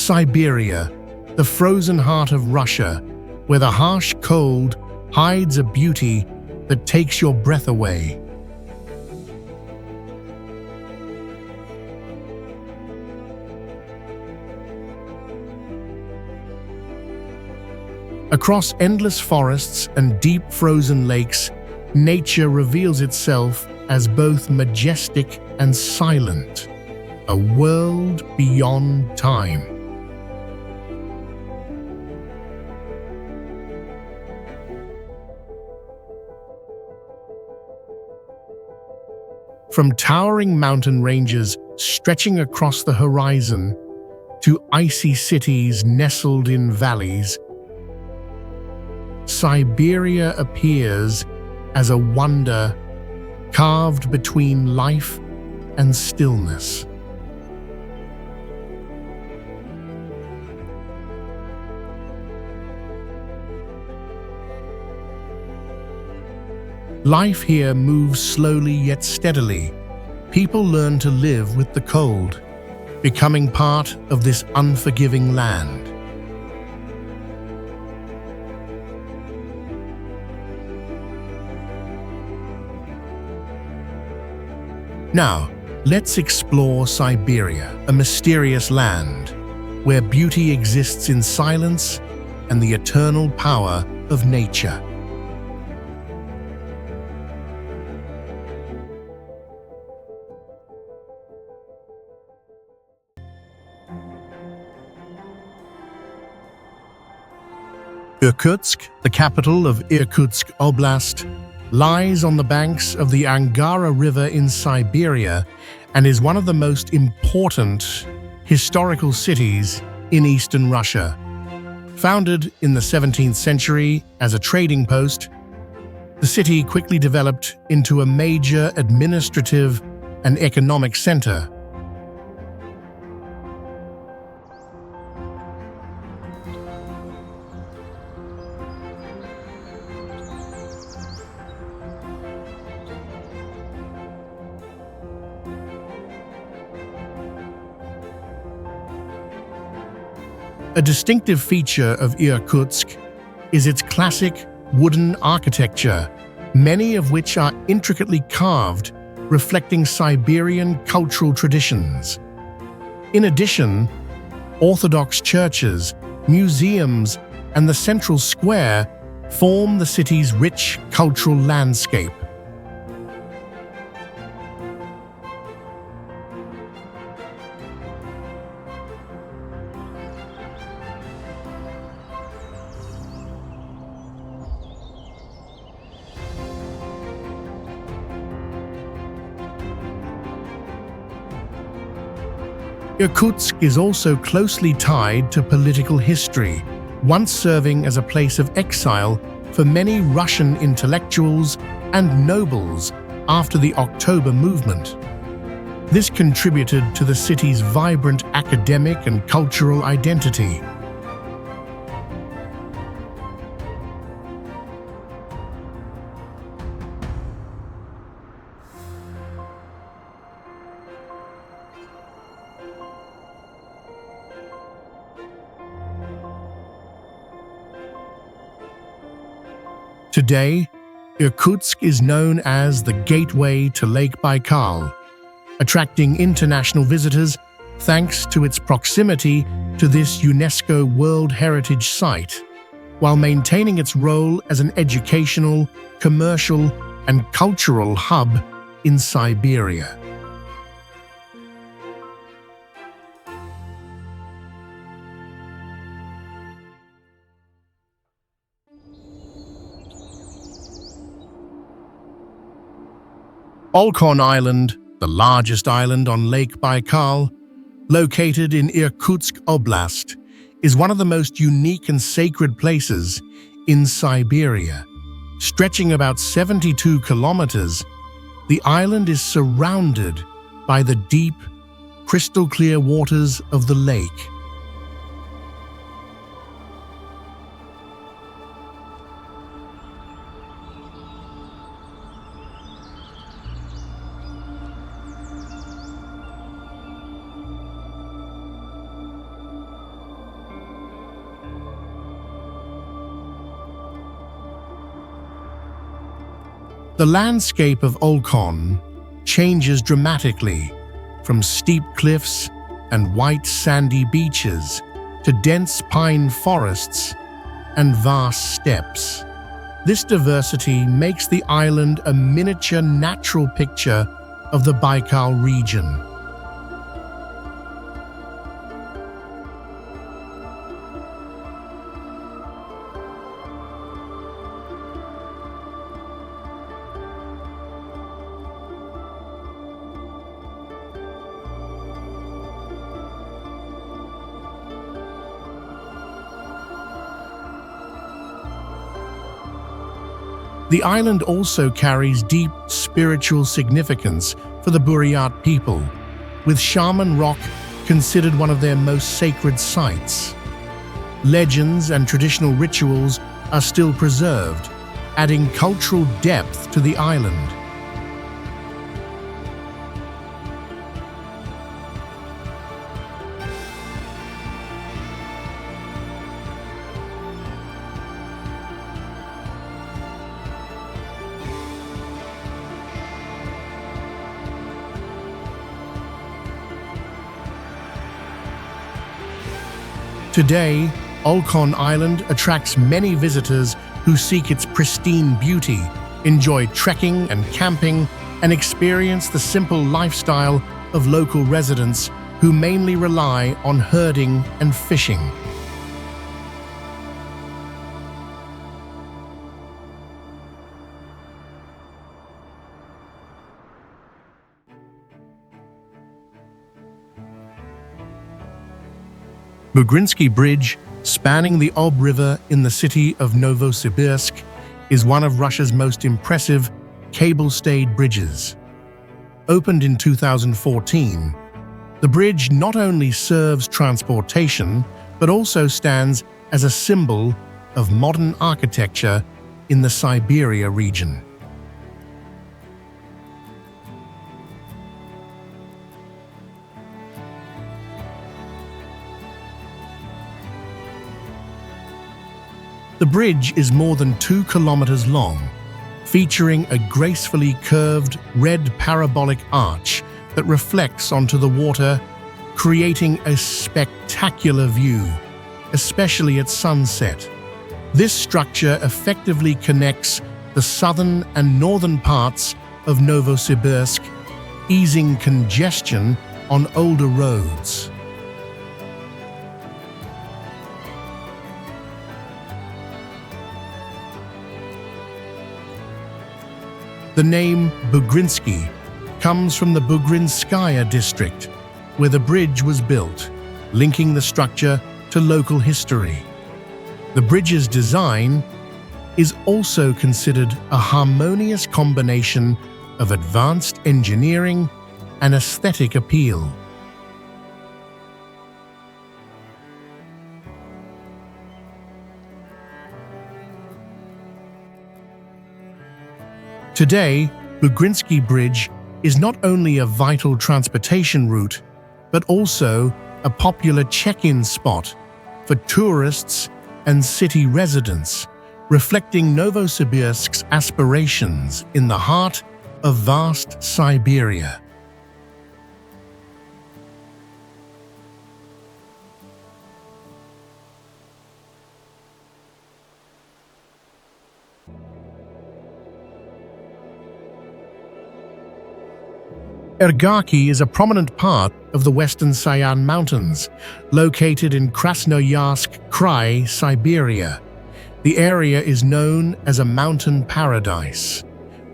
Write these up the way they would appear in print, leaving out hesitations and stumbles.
Siberia, the frozen heart of Russia, where the harsh cold hides a beauty that takes your breath away. Across endless forests and deep frozen lakes, nature reveals itself as both majestic and silent, a world beyond time. From towering mountain ranges stretching across the horizon to icy cities nestled in valleys, Siberia appears as a wonder carved between life and stillness. Life here moves slowly yet steadily. People learn to live with the cold, becoming part of this unforgiving land. Now, let's explore Siberia, a mysterious land where beauty exists in silence and the eternal power of nature. Irkutsk, the capital of Irkutsk Oblast, lies on the banks of the Angara River in Siberia and is one of the most important historical cities in eastern Russia. Founded in the 17th century as a trading post, the city quickly developed into a major administrative and economic center. A distinctive feature of Irkutsk is its classic wooden architecture, many of which are intricately carved, reflecting Siberian cultural traditions. In addition, Orthodox churches, museums, and the central square form the city's rich cultural landscape. Irkutsk is also closely tied to political history, once serving as a place of exile for many Russian intellectuals and nobles after the October movement. This contributed to the city's vibrant academic and cultural identity. Today, Irkutsk is known as the gateway to Lake Baikal, attracting international visitors thanks to its proximity to this UNESCO World Heritage Site, while maintaining its role as an educational, commercial, and cultural hub in Siberia. Olkhon Island, the largest island on Lake Baikal, located in Irkutsk Oblast, is one of the most unique and sacred places in Siberia. Stretching about 72 kilometers, the island is surrounded by the deep, crystal-clear waters of the lake. The landscape of Olkhon changes dramatically, from steep cliffs and white sandy beaches to dense pine forests and vast steppes. This diversity makes the island a miniature natural picture of the Baikal region. The island also carries deep spiritual significance for the Buryat people, with Shaman Rock considered one of their most sacred sites. Legends and traditional rituals are still preserved, adding cultural depth to the island. Today, Olkhon Island attracts many visitors who seek its pristine beauty, enjoy trekking and camping, and experience the simple lifestyle of local residents who mainly rely on herding and fishing. Bugrinsky Bridge, spanning the Ob River in the city of Novosibirsk, is one of Russia's most impressive cable-stayed bridges. Opened in 2014, the bridge not only serves transportation, but also stands as a symbol of modern architecture in the Siberia region. The bridge is more than 2 kilometers long, featuring a gracefully curved red parabolic arch that reflects onto the water, creating a spectacular view, especially at sunset. This structure effectively connects the southern and northern parts of Novosibirsk, easing congestion on older roads. The name Bugrinsky comes from the Bugrinskaya district, where the bridge was built, linking the structure to local history. The bridge's design is also considered a harmonious combination of advanced engineering and aesthetic appeal. Today, Bugrinsky Bridge is not only a vital transportation route, but also a popular check-in spot for tourists and city residents, reflecting Novosibirsk's aspirations in the heart of vast Siberia. Ergaki is a prominent part of the western Sayan Mountains, located in Krasnoyarsk, Krai, Siberia. The area is known as a mountain paradise,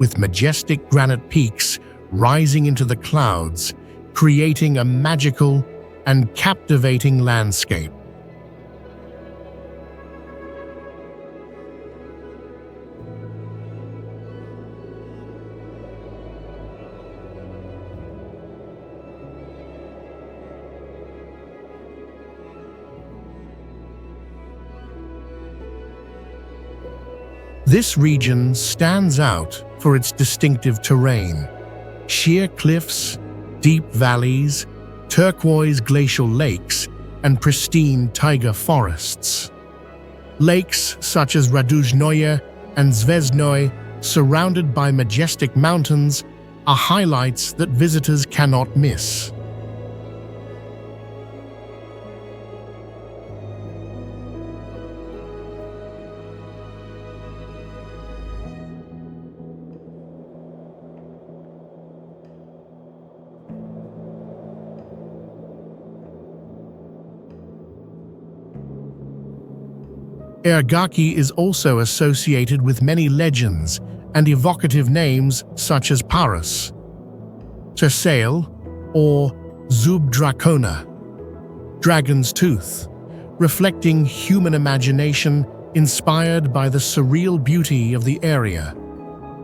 with majestic granite peaks rising into the clouds, creating a magical and captivating landscape. This region stands out for its distinctive terrain: sheer cliffs, deep valleys, turquoise glacial lakes, and pristine taiga forests. Lakes such as Raduzhnoye and Zvezdnoye surrounded by majestic mountains, are highlights that visitors cannot miss. Ergaki is also associated with many legends and evocative names such as Paris, Chersky, or Zub-Dracona, Dragon's Tooth, reflecting human imagination inspired by the surreal beauty of the area.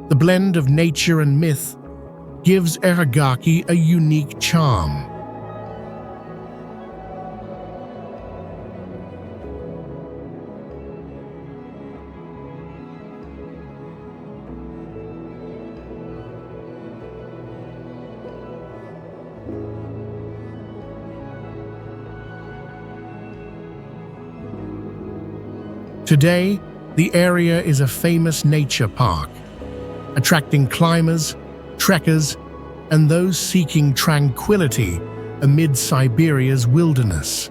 The blend of nature and myth gives Ergaki a unique charm. Today, the area is a famous nature park, attracting climbers, trekkers, and those seeking tranquility amid Siberia's wilderness.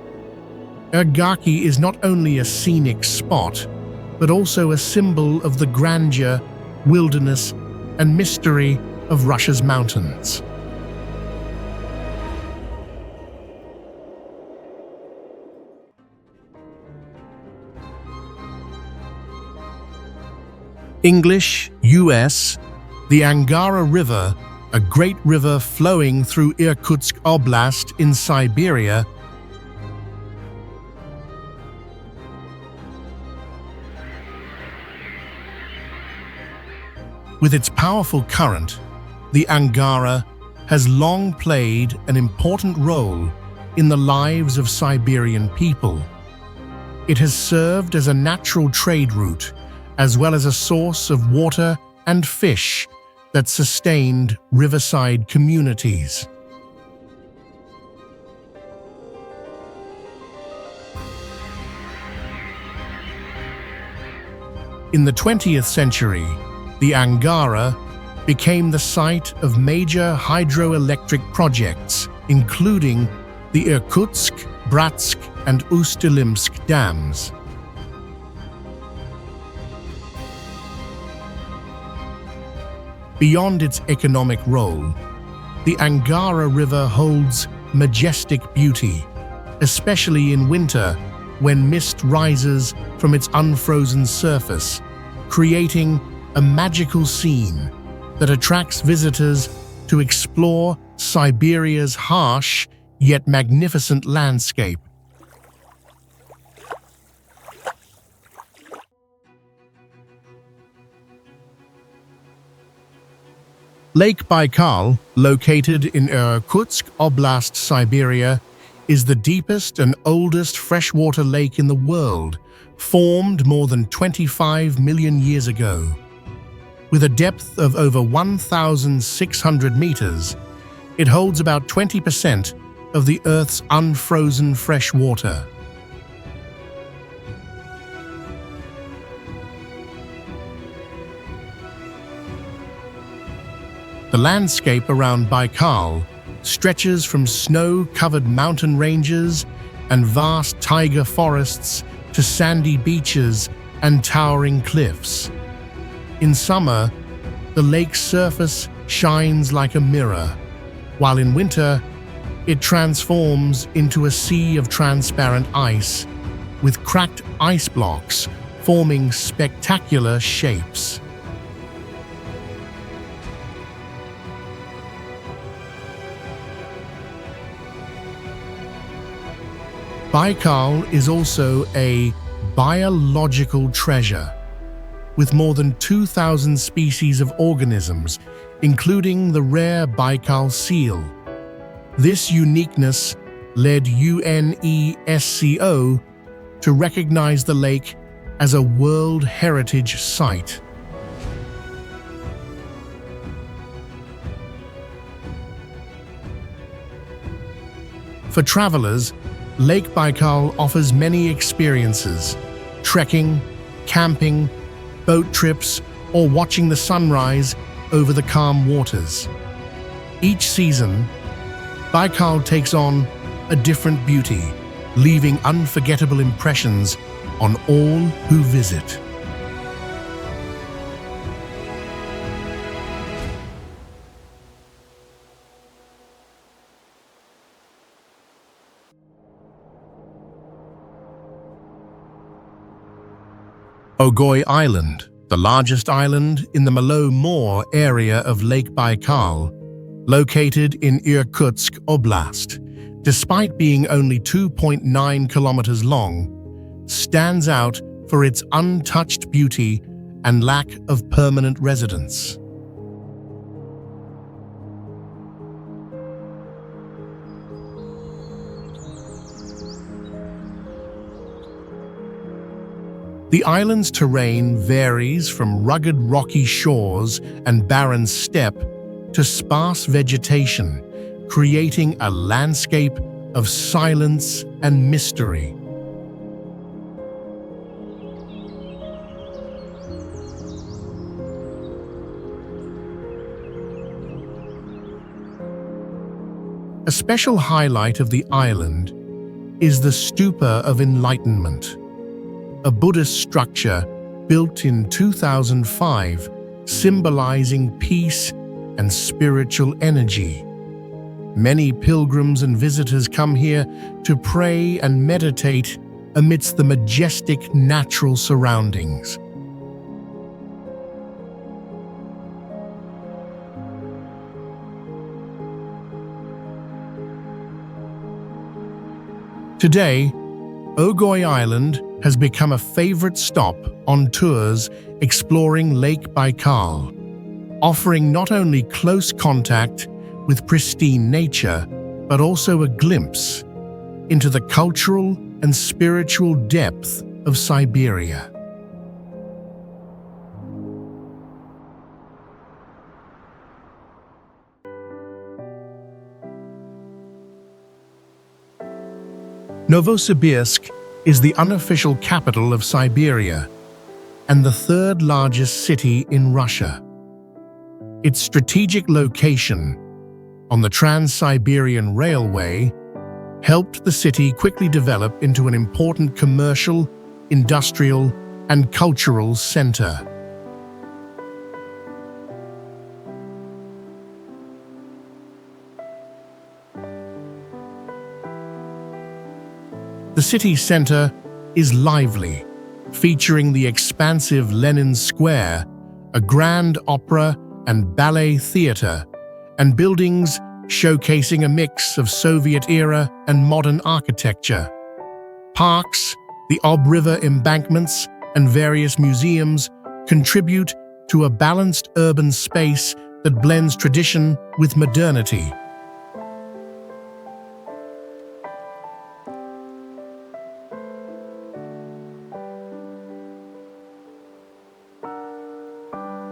Ergaki is not only a scenic spot, but also a symbol of the grandeur, wilderness, and mystery of Russia's mountains. English, US, the Angara River, a great river flowing through Irkutsk Oblast in Siberia, with its powerful current, the Angara has long played an important role in the lives of Siberian people. It has served as a natural trade route, as well as a source of water and fish that sustained riverside communities. In the 20th century, the Angara became the site of major hydroelectric projects, including the Irkutsk, Bratsk, and Ust-Ilimsk dams. Beyond its economic role, the Angara River holds majestic beauty, especially in winter when mist rises from its unfrozen surface, creating a magical scene that attracts visitors to explore Siberia's harsh yet magnificent landscape. Lake Baikal, located in Irkutsk Oblast, Siberia, is the deepest and oldest freshwater lake in the world, formed more than 25 million years ago. With a depth of over 1,600 meters, it holds about 20% of the Earth's unfrozen fresh water. The landscape around Baikal stretches from snow-covered mountain ranges and vast taiga forests to sandy beaches and towering cliffs. In summer, the lake's surface shines like a mirror, while in winter, it transforms into a sea of transparent ice, with cracked ice blocks forming spectacular shapes. Baikal is also a biological treasure, with more than 2,000 species of organisms, including the rare Baikal seal. This uniqueness led UNESCO to recognize the lake as a World Heritage Site. For travelers, Lake Baikal offers many experiences: trekking, camping, boat trips, or watching the sunrise over the calm waters. Each season, Baikal takes on a different beauty, leaving unforgettable impressions on all who visit. Ogoy Island, the largest island in the Malo More area of Lake Baikal, located in Irkutsk Oblast, despite being only 2.9 kilometers long, stands out for its untouched beauty and lack of permanent residence. The island's terrain varies from rugged rocky shores and barren steppe to sparse vegetation, creating a landscape of silence and mystery. A special highlight of the island is the Stupa of Enlightenment, a Buddhist structure built in 2005, symbolizing peace and spiritual energy. Many pilgrims and visitors come here to pray and meditate amidst the majestic natural surroundings. Today, Ogoy Island has become a favorite stop on tours exploring Lake Baikal, offering not only close contact with pristine nature, but also a glimpse into the cultural and spiritual depth of Siberia. Novosibirsk is the unofficial capital of Siberia and the third largest city in Russia. Its strategic location on the Trans-Siberian Railway helped the city quickly develop into an important commercial, industrial, and cultural center. The city center is lively, featuring the expansive Lenin Square, a grand opera and ballet theater, and buildings showcasing a mix of Soviet-era and modern architecture. Parks, the Ob River embankments, and various museums contribute to a balanced urban space that blends tradition with modernity.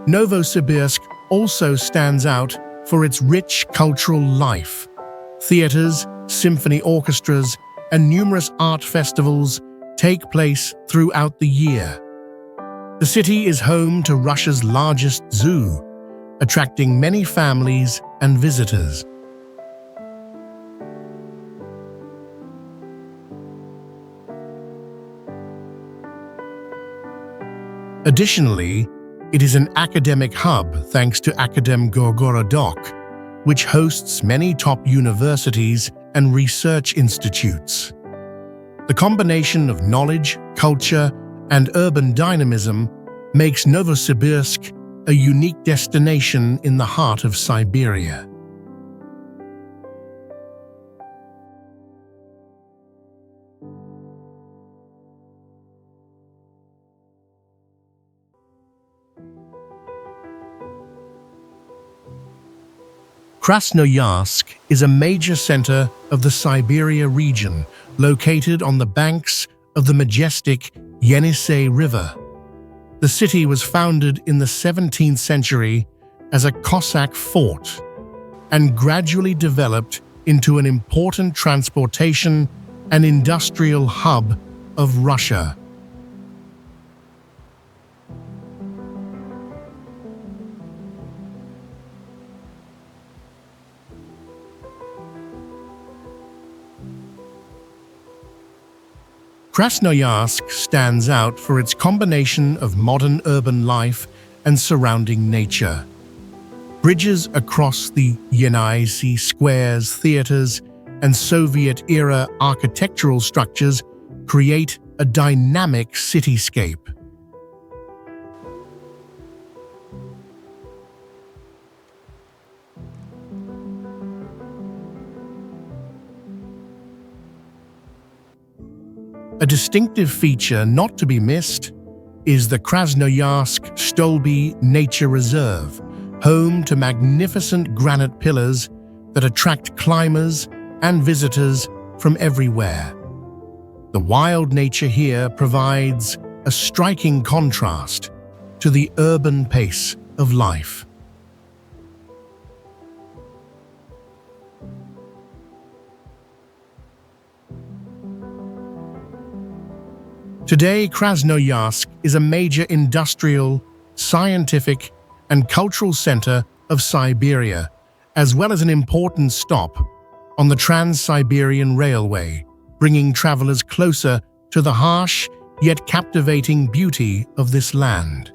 Novosibirsk also stands out for its rich cultural life. Theaters, symphony orchestras, and numerous art festivals take place throughout the year. The city is home to Russia's largest zoo, attracting many families and visitors. Additionally, it is an academic hub thanks to Akademgorodok, which hosts many top universities and research institutes. The combination of knowledge, culture, and urban dynamism makes Novosibirsk a unique destination in the heart of Siberia. Krasnoyarsk is a major center of the Siberia region, located on the banks of the majestic Yenisei River. The city was founded in the 17th century as a Cossack fort and gradually developed into an important transportation and industrial hub of Russia. Krasnoyarsk stands out for its combination of modern urban life and surrounding nature. Bridges across the Yenisei squares, theaters, and Soviet-era architectural structures create a dynamic cityscape. A distinctive feature not to be missed is the Krasnoyarsk Stolby Nature Reserve, home to magnificent granite pillars that attract climbers and visitors from everywhere. The wild nature here provides a striking contrast to the urban pace of life. Today, Krasnoyarsk is a major industrial, scientific, and cultural center of Siberia, as well as an important stop on the Trans-Siberian Railway, bringing travelers closer to the harsh yet captivating beauty of this land.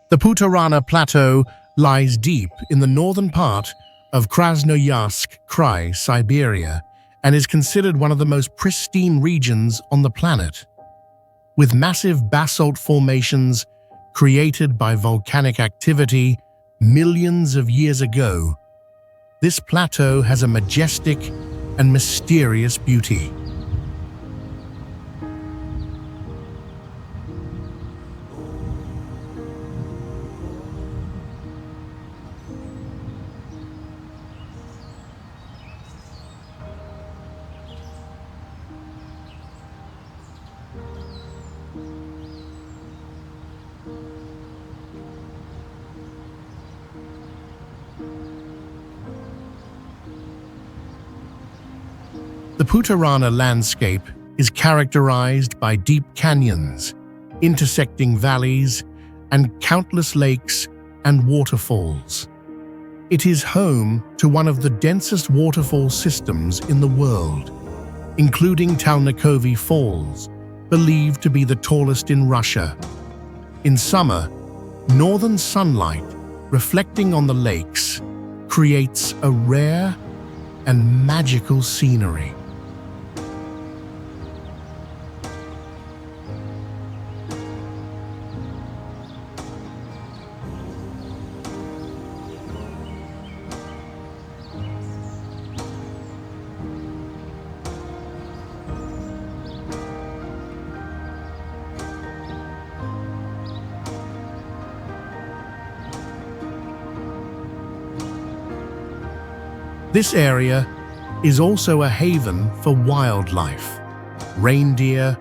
The Putorana Plateau lies deep in the northern part of Krasnoyarsk Krai, Siberia, and is considered one of the most pristine regions on the planet. With massive basalt formations created by volcanic activity millions of years ago, this plateau has a majestic and mysterious beauty. The Putorana landscape is characterized by deep canyons, intersecting valleys, and countless lakes and waterfalls. It is home to one of the densest waterfall systems in the world, including Talnikovi Falls, believed to be the tallest in Russia. In summer, northern sunlight reflecting on the lakes creates a rare and magical scenery. This area is also a haven for wildlife. Reindeer,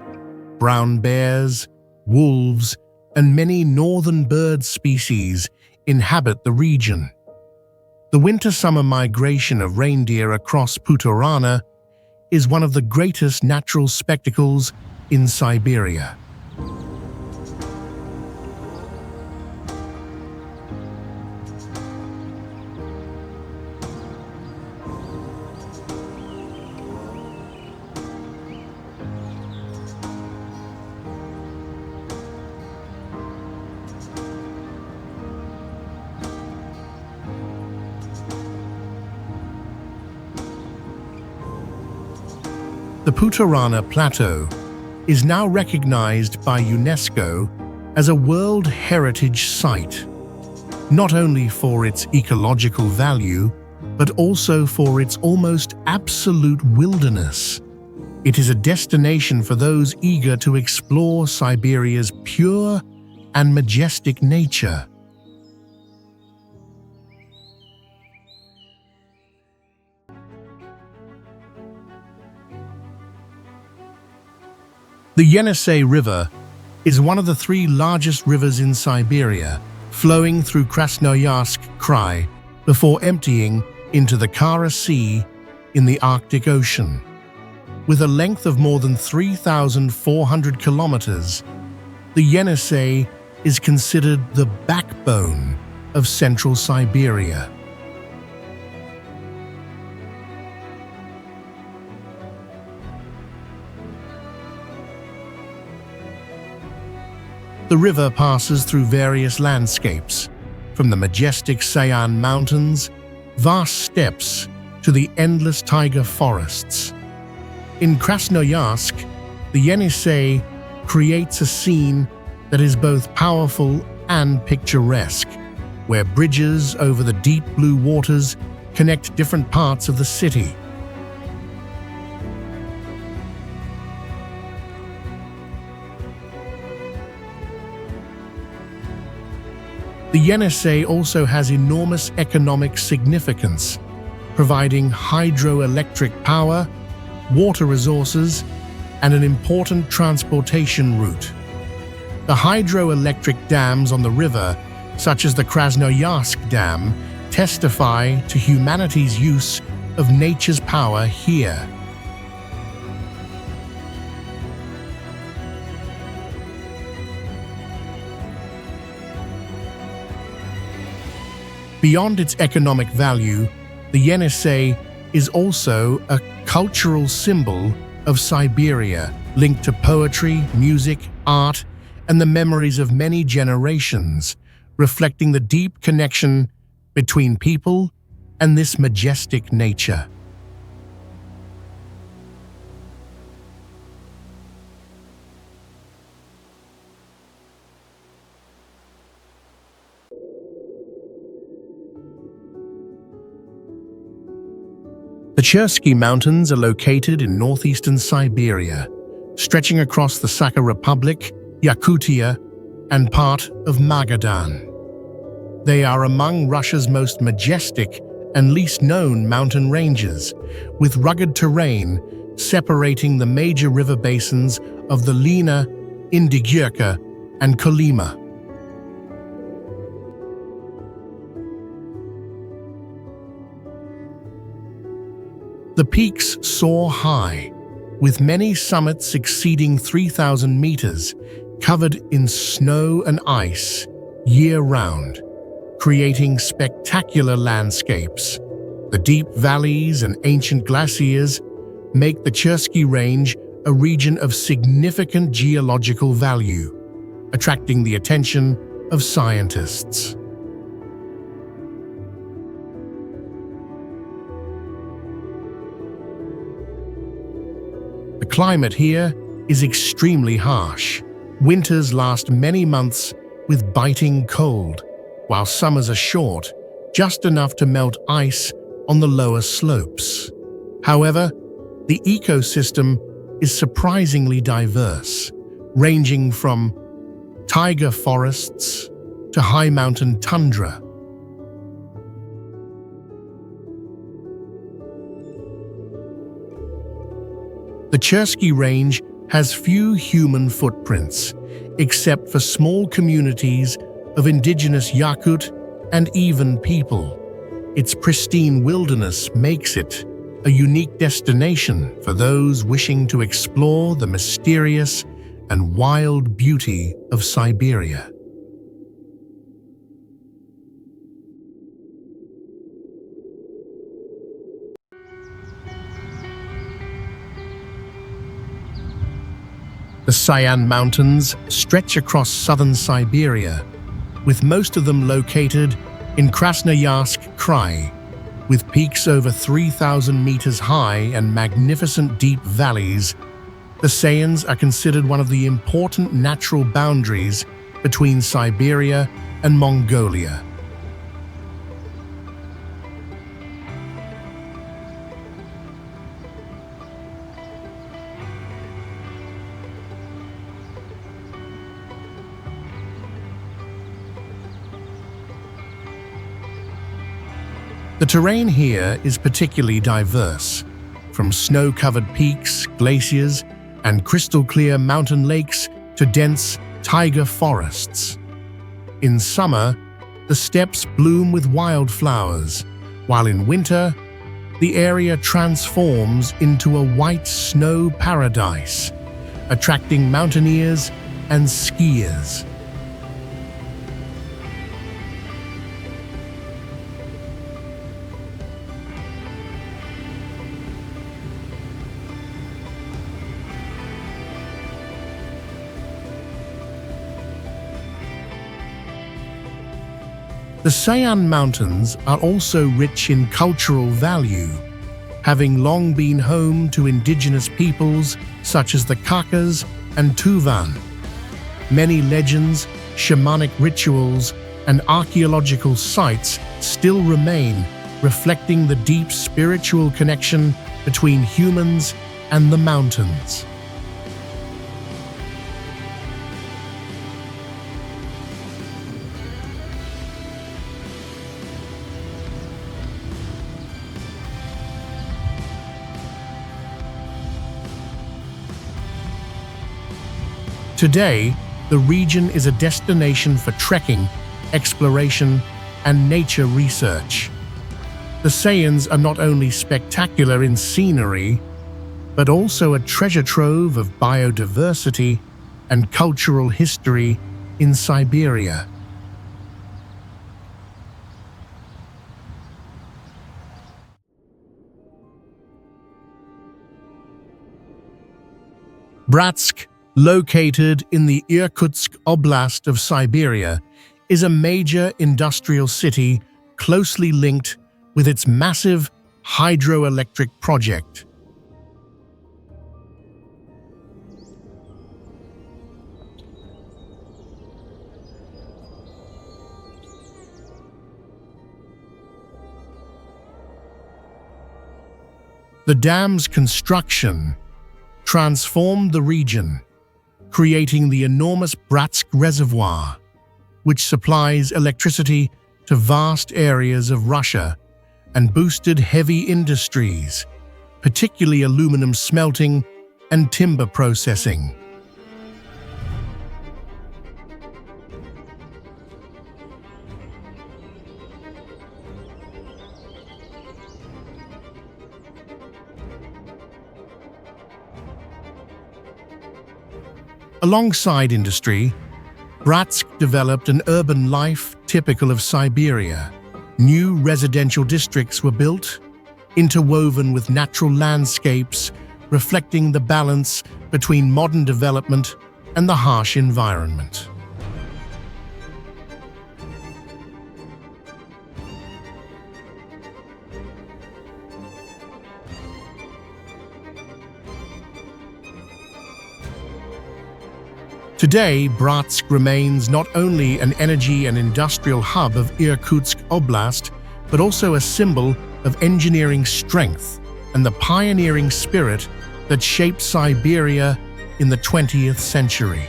brown bears, wolves, and many northern bird species inhabit the region. The winter-summer migration of reindeer across Putorana is one of the greatest natural spectacles in Siberia. The Putorana Plateau is now recognized by UNESCO as a World Heritage Site, not only for its ecological value, but also for its almost absolute wilderness. It is a destination for those eager to explore Siberia's pure and majestic nature. The Yenisei River is one of the three largest rivers in Siberia, flowing through Krasnoyarsk Krai before emptying into the Kara Sea in the Arctic Ocean. With a length of more than 3,400 kilometers, the Yenisei is considered the backbone of central Siberia. The river passes through various landscapes, from the majestic Sayan mountains, vast steppes, to the endless taiga forests. In Krasnoyarsk, the Yenisei creates a scene that is both powerful and picturesque, where bridges over the deep blue waters connect different parts of the city. The Yenisei also has enormous economic significance, providing hydroelectric power, water resources, and an important transportation route. The hydroelectric dams on the river, such as the Krasnoyarsk Dam, testify to humanity's use of nature's power here. Beyond its economic value, the Yenisei is also a cultural symbol of Siberia, linked to poetry, music, art, and the memories of many generations, reflecting the deep connection between people and this majestic nature. The Chersky Mountains are located in northeastern Siberia, stretching across the Sakha Republic, Yakutia, and part of Magadan. They are among Russia's most majestic and least known mountain ranges, with rugged terrain separating the major river basins of the Lena, Indigirka, and Kolyma. The peaks soar high, with many summits exceeding 3,000 meters, covered in snow and ice year-round, creating spectacular landscapes. The deep valleys and ancient glaciers make the Chersky Range a region of significant geological value, attracting the attention of scientists. The climate here is extremely harsh. Winters last many months with biting cold, while summers are short, just enough to melt ice on the lower slopes. However, the ecosystem is surprisingly diverse, ranging from taiga forests to high mountain tundra. The Chersky Range has few human footprints, except for small communities of indigenous Yakut and even people. Its pristine wilderness makes it a unique destination for those wishing to explore the mysterious and wild beauty of Siberia. The Sayan Mountains stretch across southern Siberia, with most of them located in Krasnoyarsk Krai, with peaks over 3,000 meters high and magnificent deep valleys. The Sayans are considered one of the important natural boundaries between Siberia and Mongolia. The terrain here is particularly diverse, from snow-covered peaks, glaciers, and crystal-clear mountain lakes to dense taiga forests. In summer, the steppes bloom with wildflowers, while in winter, the area transforms into a white snow paradise, attracting mountaineers and skiers. The Sayan Mountains are also rich in cultural value, having long been home to indigenous peoples such as the Khakas and Tuvan. Many legends, shamanic rituals, and archaeological sites still remain, reflecting the deep spiritual connection between humans and the mountains. Today, the region is a destination for trekking, exploration, and nature research. The Sayans are not only spectacular in scenery, but also a treasure trove of biodiversity and cultural history in Siberia. Bratsk, located in the Irkutsk Oblast of Siberia, is a major industrial city closely linked with its massive hydroelectric project. The dam's construction transformed the region, creating the enormous Bratsk reservoir, which supplies electricity to vast areas of Russia and boosted heavy industries, particularly aluminum smelting and timber processing. Alongside industry, Bratsk developed an urban life typical of Siberia. New residential districts were built, interwoven with natural landscapes, reflecting the balance between modern development and the harsh environment. Today, Bratsk remains not only an energy and industrial hub of Irkutsk Oblast, but also a symbol of engineering strength and the pioneering spirit that shaped Siberia in the 20th century.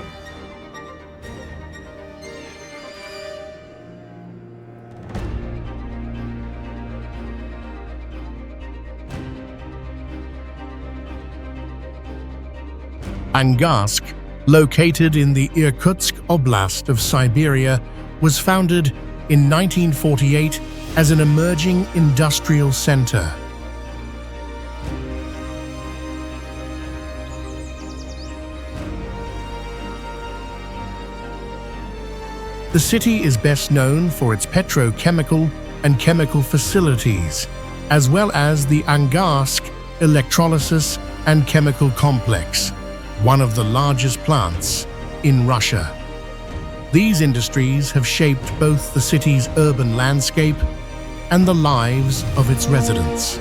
Angarsk, located in the Irkutsk Oblast of Siberia, was founded in 1948 as an emerging industrial center. The city is best known for its petrochemical and chemical facilities, as well as the Angarsk electrolysis and chemical complex, one of the largest plants in Russia. These industries have shaped both the city's urban landscape and the lives of its residents.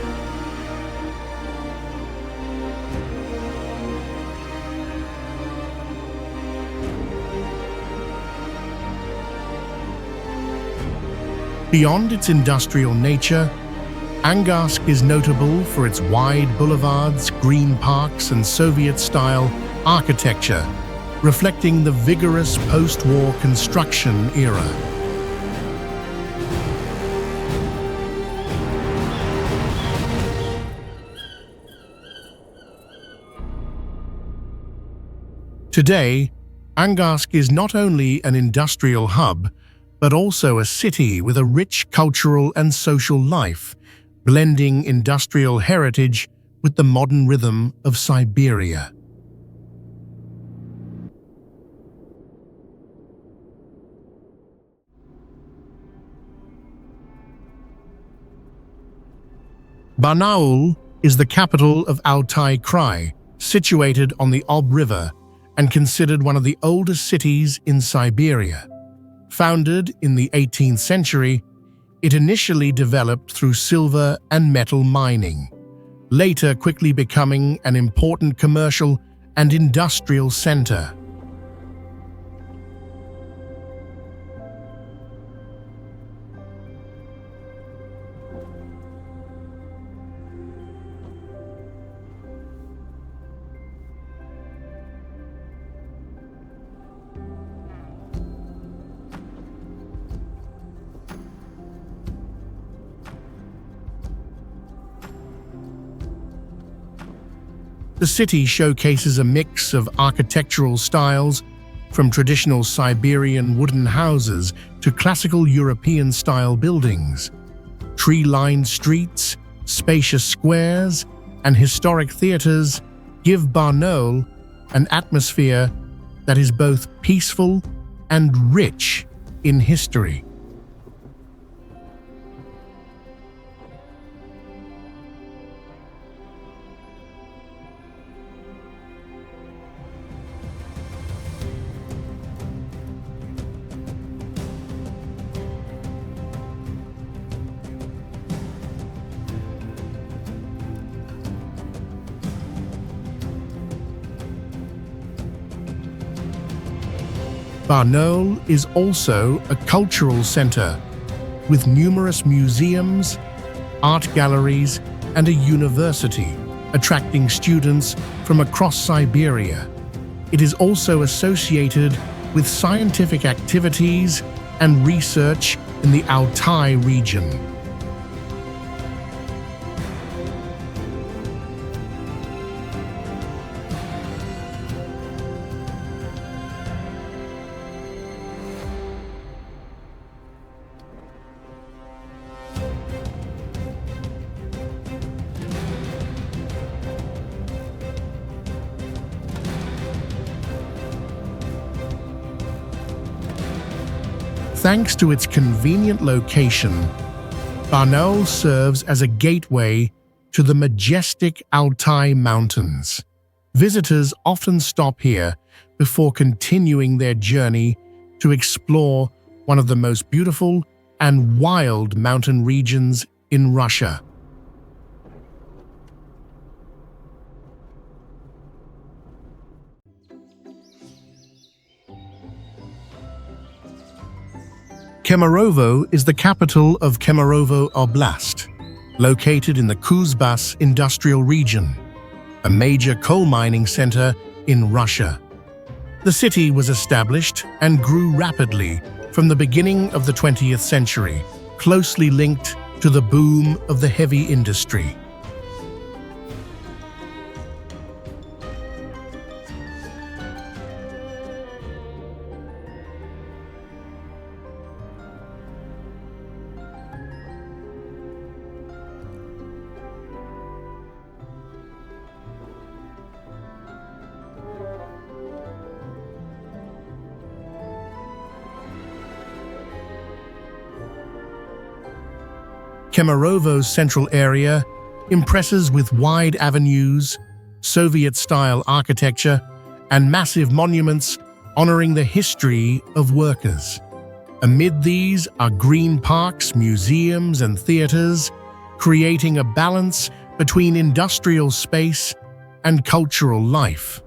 Beyond its industrial nature, Angarsk is notable for its wide boulevards, green parks, and Soviet-style architecture, reflecting the vigorous post-war construction era. Today, Angarsk is not only an industrial hub, but also a city with a rich cultural and social life, blending industrial heritage with the modern rhythm of Siberia. Barnaul is the capital of Altai Krai, situated on the Ob River and considered one of the oldest cities in Siberia. Founded in the 18th century, it initially developed through silver and metal mining, later quickly becoming an important commercial and industrial center. The city showcases a mix of architectural styles, from traditional Siberian wooden houses to classical European-style buildings. Tree-lined streets, spacious squares, and historic theaters give Barnaul an atmosphere that is both peaceful and rich in history. Barnaul is also a cultural center, with numerous museums, art galleries, and a university, attracting students from across Siberia. It is also associated with scientific activities and research in the Altai region. Thanks to its convenient location, Barnaul serves as a gateway to the majestic Altai Mountains. Visitors often stop here before continuing their journey to explore one of the most beautiful and wild mountain regions in Russia. Kemerovo is the capital of Kemerovo Oblast, located in the Kuzbas industrial region, a major coal mining center in Russia. The city was established and grew rapidly from the beginning of the 20th century, closely linked to the boom of the heavy industry. Kemerovo's central area impresses with wide avenues, Soviet-style architecture, and massive monuments honoring the history of workers. Amid these are green parks, museums, and theaters, creating a balance between industrial space and cultural life.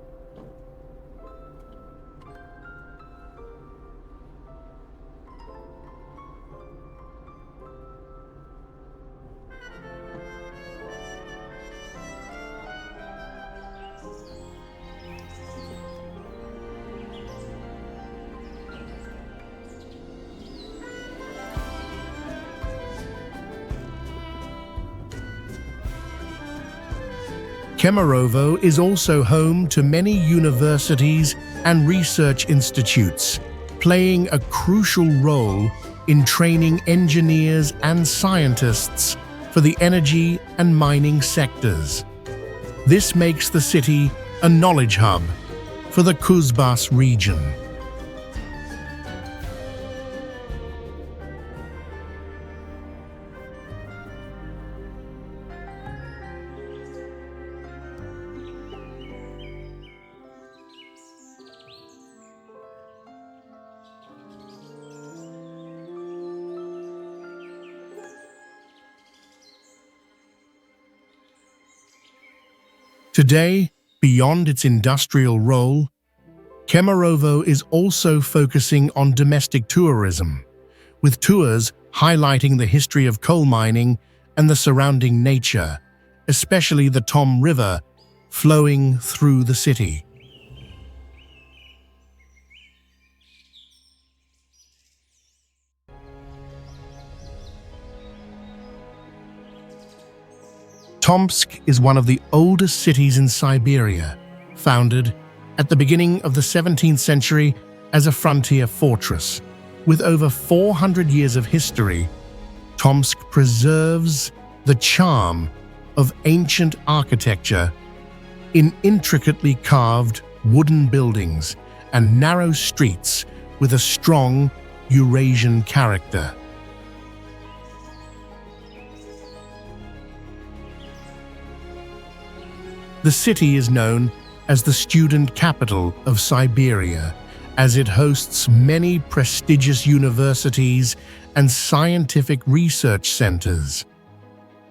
Kemerovo is also home to many universities and research institutes, playing a crucial role in training engineers and scientists for the energy and mining sectors. This makes the city a knowledge hub for the Kuzbass region. Today, beyond its industrial role, Kemerovo is also focusing on domestic tourism, with tours highlighting the history of coal mining and the surrounding nature, especially the Tom River flowing through the city. Tomsk is one of the oldest cities in Siberia, founded at the beginning of the 17th century as a frontier fortress. With over 400 years of history, Tomsk preserves the charm of ancient architecture in intricately carved wooden buildings and narrow streets with a strong Eurasian character. The city is known as the student capital of Siberia, as it hosts many prestigious universities and scientific research centers.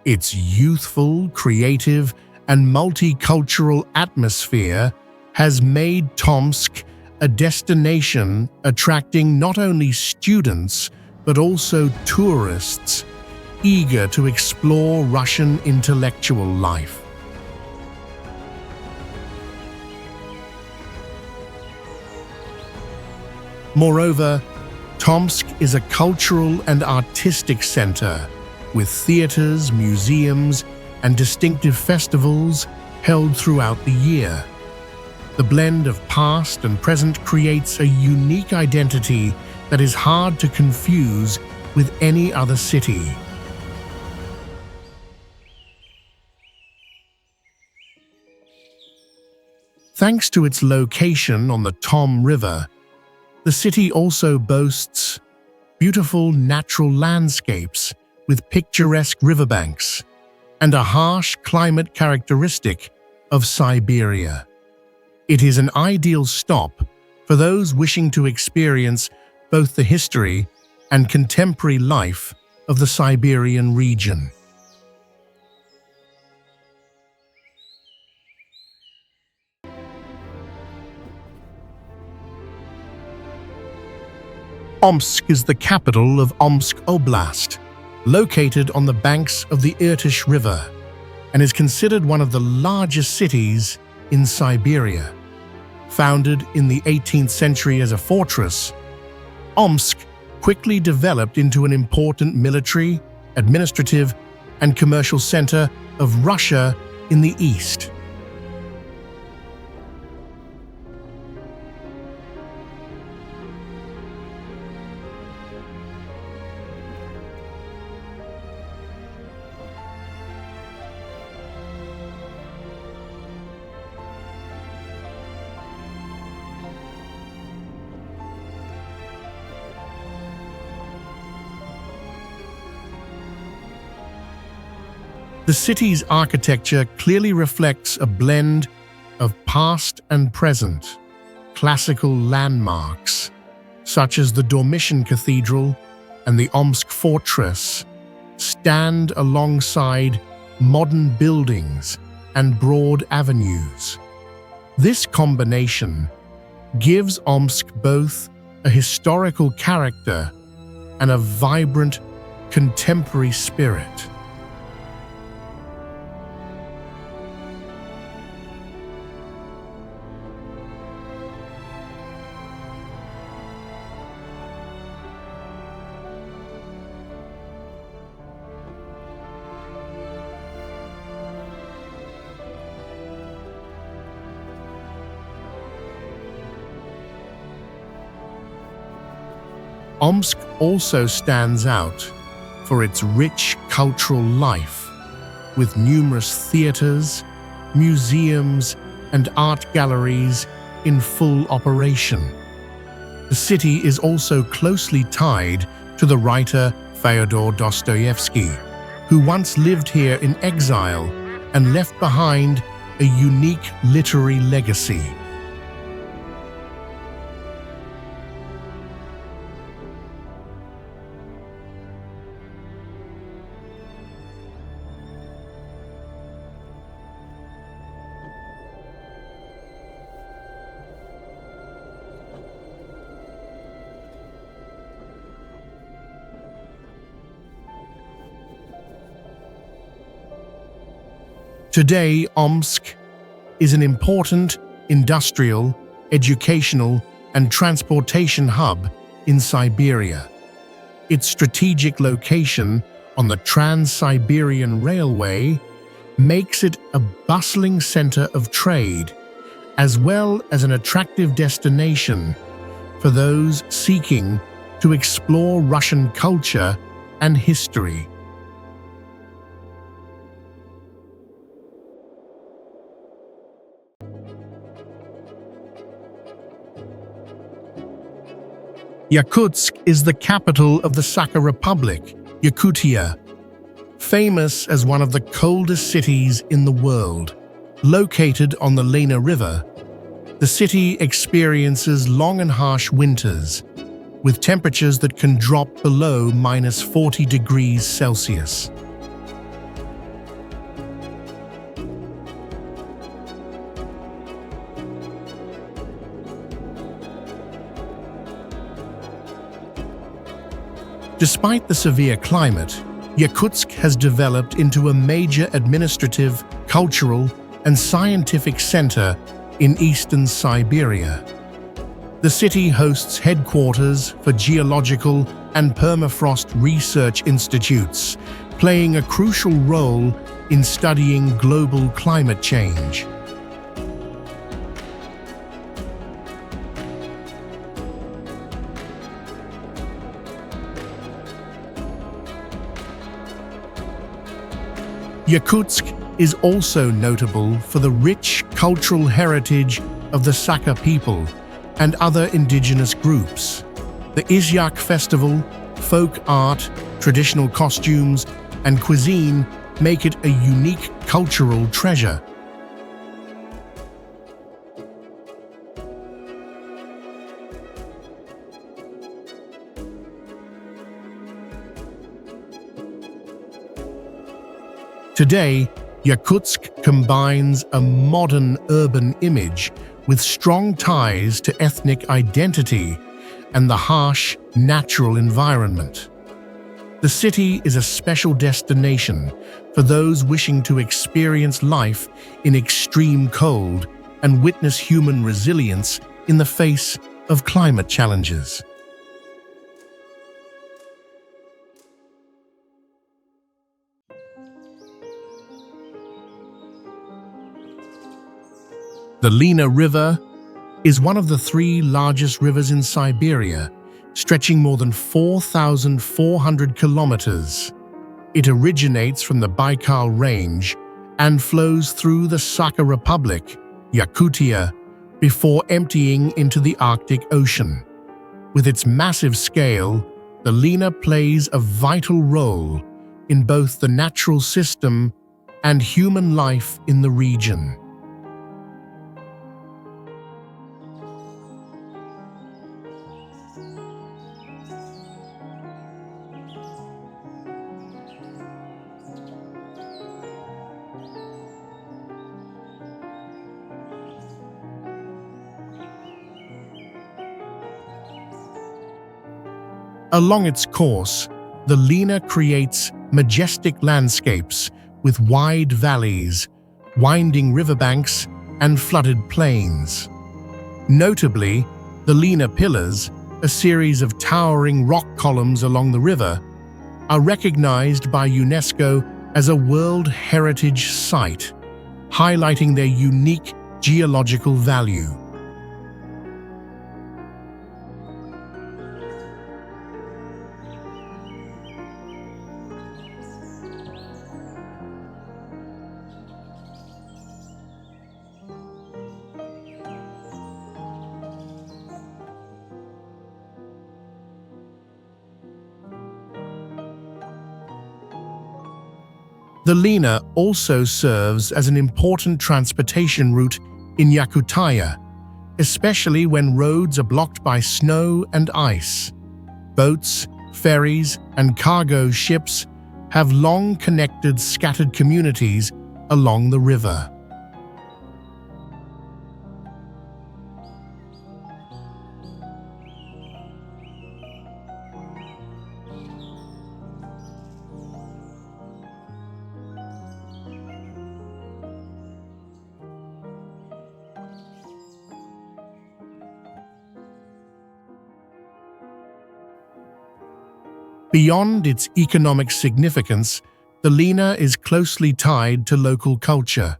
Its youthful, creative, and multicultural atmosphere has made Tomsk a destination attracting not only students but also tourists eager to explore Russian intellectual life. Moreover, Tomsk is a cultural and artistic center, with theaters, museums, and distinctive festivals held throughout the year. The blend of past and present creates a unique identity that is hard to confuse with any other city. Thanks to its location on the Tom River, the city also boasts beautiful natural landscapes with picturesque riverbanks and a harsh climate characteristic of Siberia. It is an ideal stop for those wishing to experience both the history and contemporary life of the Siberian region. Omsk is the capital of Omsk Oblast, located on the banks of the Irkutsk River, and is considered one of the largest cities in Siberia. Founded in the 18th century as a fortress, Omsk quickly developed into an important military, administrative, and commercial center of Russia in the east. The city's architecture clearly reflects a blend of past and present. Classical landmarks, such as the Dormition Cathedral and the Omsk Fortress, stand alongside modern buildings and broad avenues. This combination gives Omsk both a historical character and a vibrant contemporary spirit. Omsk also stands out for its rich cultural life, with numerous theaters, museums, and art galleries in full operation. The city is also closely tied to the writer Fyodor Dostoevsky, who once lived here in exile and left behind a unique literary legacy. Today, Omsk is an important industrial, educational, and transportation hub in Siberia. Its strategic location on the Trans-Siberian Railway makes it a bustling center of trade, as well as an attractive destination for those seeking to explore Russian culture and history. Yakutsk is the capital of the Sakha Republic, Yakutia, famous as one of the coldest cities in the world. Located on the Lena River, the city experiences long and harsh winters, with temperatures that can drop below -40 degrees Celsius. Despite the severe climate, Yakutsk has developed into a major administrative, cultural, and scientific center in eastern Siberia. The city hosts headquarters for geological and permafrost research institutes, playing a crucial role in studying global climate change. Yakutsk is also notable for the rich cultural heritage of the Sakha people and other indigenous groups. The Izyak festival, folk art, traditional costumes, and cuisine make it a unique cultural treasure. Today, Yakutsk combines a modern urban image with strong ties to ethnic identity and the harsh, natural environment. The city is a special destination for those wishing to experience life in extreme cold and witness human resilience in the face of climate challenges. The Lena River is one of the 3 largest rivers in Siberia, stretching more than 4,400 kilometers. It originates from the Baikal range and flows through the Sakha Republic, Yakutia, before emptying into the Arctic Ocean. With its massive scale, the Lena plays a vital role in both the natural system and human life in the region. Along its course, the Lena creates majestic landscapes with wide valleys, winding riverbanks, and flooded plains. Notably, the Lena Pillars, a series of towering rock columns along the river, are recognized by UNESCO as a World Heritage Site, highlighting their unique geological value. The Lena also serves as an important transportation route in Yakutia, especially when roads are blocked by snow and ice. Boats, ferries, and cargo ships have long connected scattered communities along the river. Beyond its economic significance, the Lena is closely tied to local culture.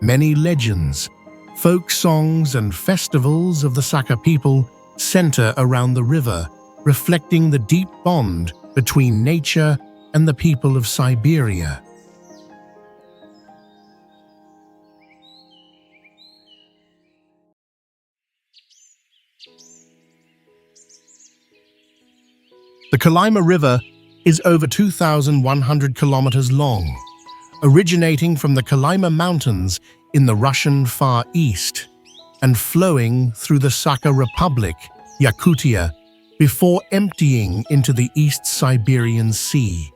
Many legends, folk songs, and festivals of the Sakha people center around the river, reflecting the deep bond between nature and the people of Siberia. The Kolyma River is over 2,100 kilometers long, originating from the Kolyma Mountains in the Russian Far East and flowing through the Sakha Republic, Yakutia, before emptying into the East Siberian Sea.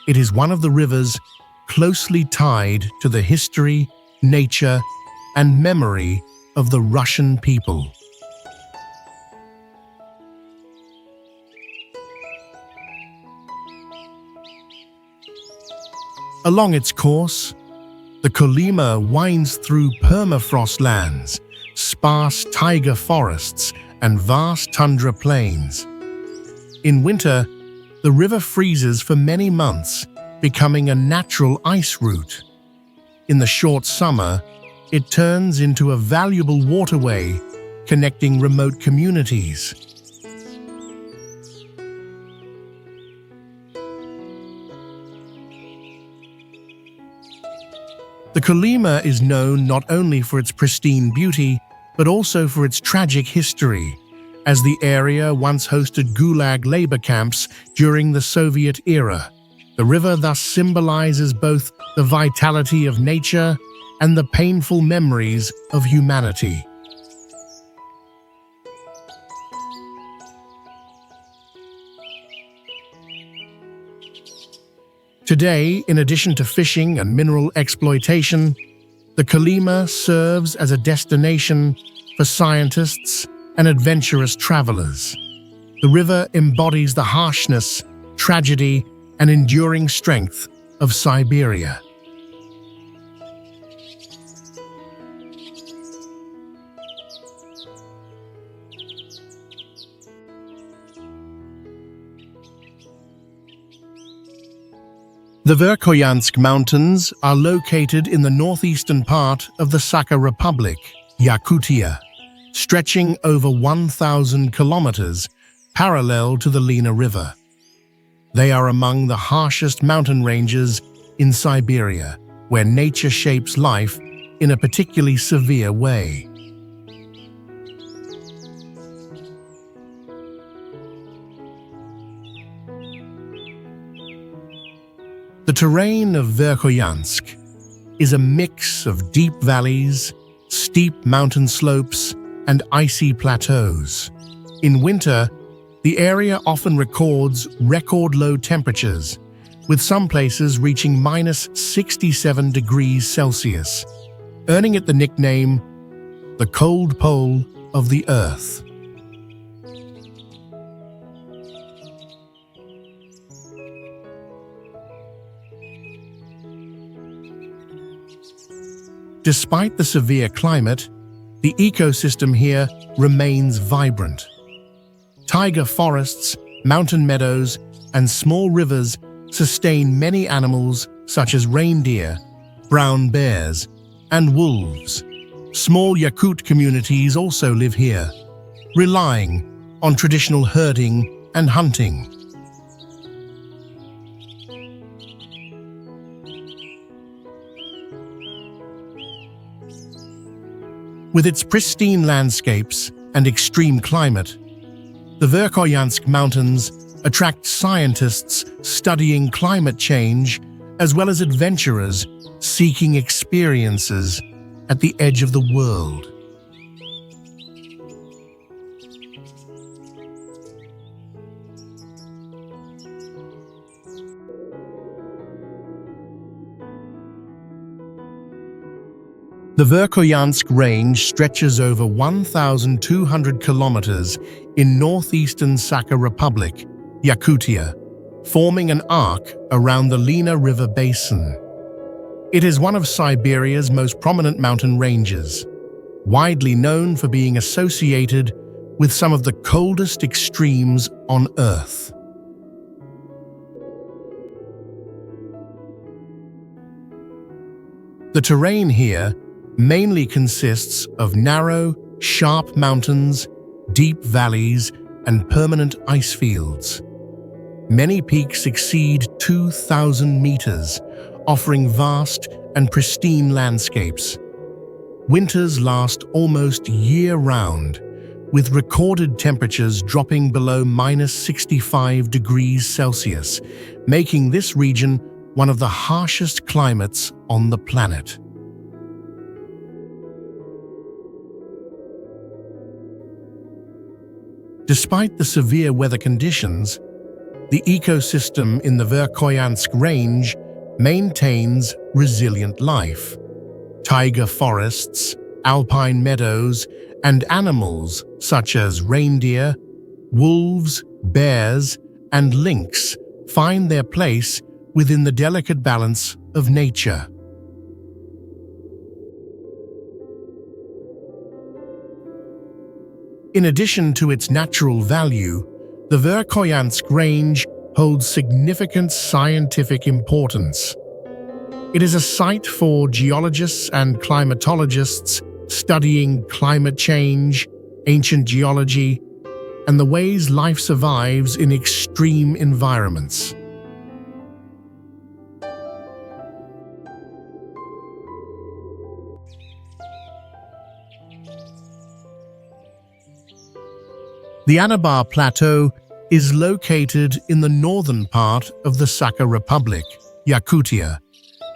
It is one of the rivers closely tied to the history, nature, and memory of the Russian people. Along its course, the Kolyma winds through permafrost lands, sparse taiga forests, and vast tundra plains. In winter, the river freezes for many months, becoming a natural ice route. In the short summer, it turns into a valuable waterway connecting remote communities. The Kolyma is known not only for its pristine beauty, but also for its tragic history, as the area once hosted Gulag labor camps during the Soviet era. The river thus symbolizes both the vitality of nature and the painful memories of humanity. Today, in addition to fishing and mineral exploitation, the Kolyma serves as a destination for scientists and adventurous travelers. The river embodies the harshness, tragedy, and enduring strength of Siberia. The Verkhoyansk Mountains are located in the northeastern part of the Sakha Republic, Yakutia, stretching over 1,000 kilometers parallel to the Lena River. They are among the harshest mountain ranges in Siberia, where nature shapes life in a particularly severe way. The terrain of Verkhoyansk is a mix of deep valleys, steep mountain slopes, and icy plateaus. In winter, the area often records record-low temperatures, with some places reaching -67 degrees Celsius, earning it the nickname the cold pole of the Earth. Despite the severe climate, the ecosystem here remains vibrant. Taiga forests, mountain meadows, and small rivers sustain many animals such as reindeer, brown bears, and wolves. Small Yakut communities also live here, relying on traditional herding and hunting. With its pristine landscapes and extreme climate, the Verkhoyansk Mountains attract scientists studying climate change as well as adventurers seeking experiences at the edge of the world. The Verkhoyansk range stretches over 1,200 kilometers in northeastern Sakha Republic, Yakutia, forming an arc around the Lena River basin. It is one of Siberia's most prominent mountain ranges, widely known for being associated with some of the coldest extremes on Earth. The terrain here mainly consists of narrow, sharp mountains, deep valleys, and permanent ice fields. Many peaks exceed 2,000 meters, offering vast and pristine landscapes. Winters last almost year-round, with recorded temperatures dropping below -65 degrees Celsius, making this region one of the harshest climates on the planet. Despite the severe weather conditions, the ecosystem in the Verkhoyansk range maintains resilient life. Taiga forests, alpine meadows, and animals such as reindeer, wolves, bears, and lynx find their place within the delicate balance of nature. In addition to its natural value, the Verkhoyansk range holds significant scientific importance. It is a site for geologists and climatologists studying climate change, ancient geology, and the ways life survives in extreme environments. The Angara Plateau is located in the northern part of the Sakha Republic, Yakutia,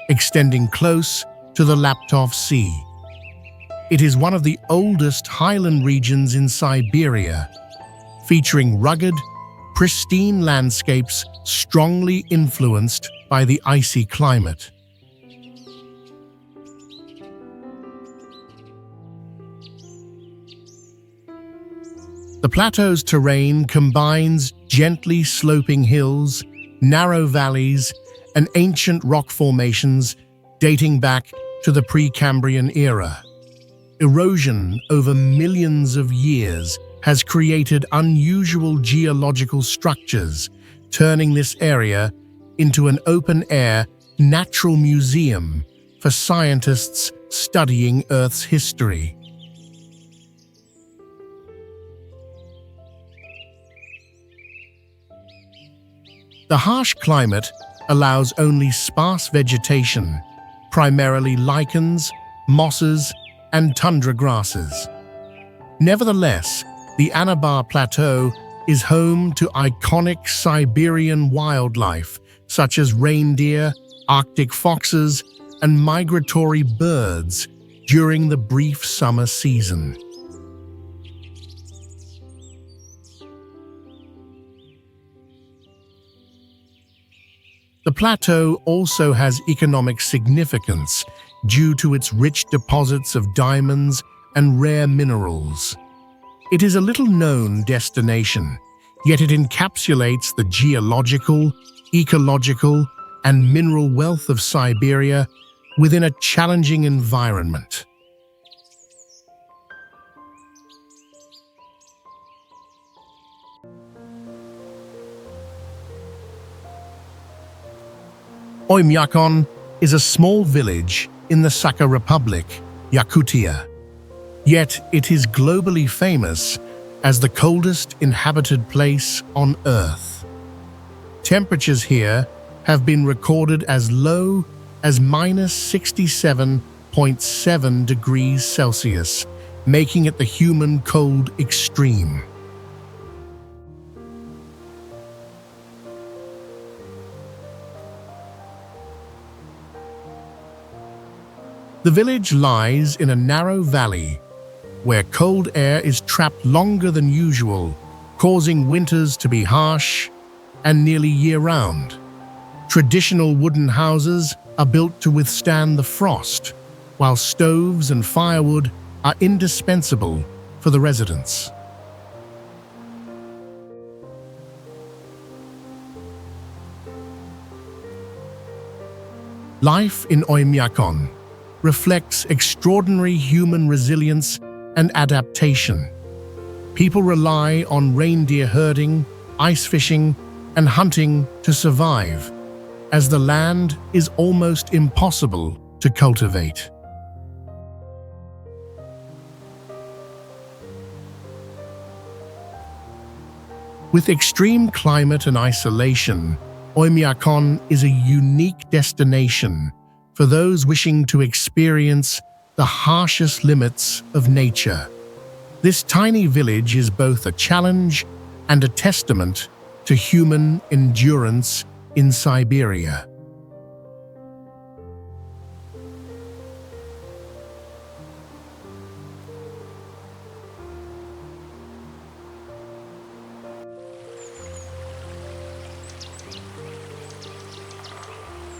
extending close to the Laptov Sea. It is one of the oldest highland regions in Siberia, featuring rugged, pristine landscapes strongly influenced by the icy climate. The plateau's terrain combines gently sloping hills, narrow valleys, and ancient rock formations dating back to the Precambrian era. Erosion over millions of years has created unusual geological structures, turning this area into an open-air natural museum for scientists studying Earth's history. The harsh climate allows only sparse vegetation, primarily lichens, mosses, and tundra grasses. Nevertheless, the Angara Plateau is home to iconic Siberian wildlife such as reindeer, Arctic foxes, and migratory birds during the brief summer season. The plateau also has economic significance due to its rich deposits of diamonds and rare minerals. It is a little-known destination, yet it encapsulates the geological, ecological, and mineral wealth of Siberia within a challenging environment. Oymyakon is a small village in the Sakha Republic, Yakutia. Yet it is globally famous as the coldest inhabited place on Earth. Temperatures here have been recorded as low as -67.7 degrees Celsius, making it the human cold extreme. The village lies in a narrow valley where cold air is trapped longer than usual, causing winters to be harsh and nearly year-round. Traditional wooden houses are built to withstand the frost, while stoves and firewood are indispensable for the residents. Life in Oymyakon reflects extraordinary human resilience and adaptation. People rely on reindeer herding, ice fishing, and hunting to survive, as the land is almost impossible to cultivate. With extreme climate and isolation, Oymyakon is a unique destination for those wishing to experience the harshest limits of nature. This tiny village is both a challenge and a testament to human endurance in Siberia.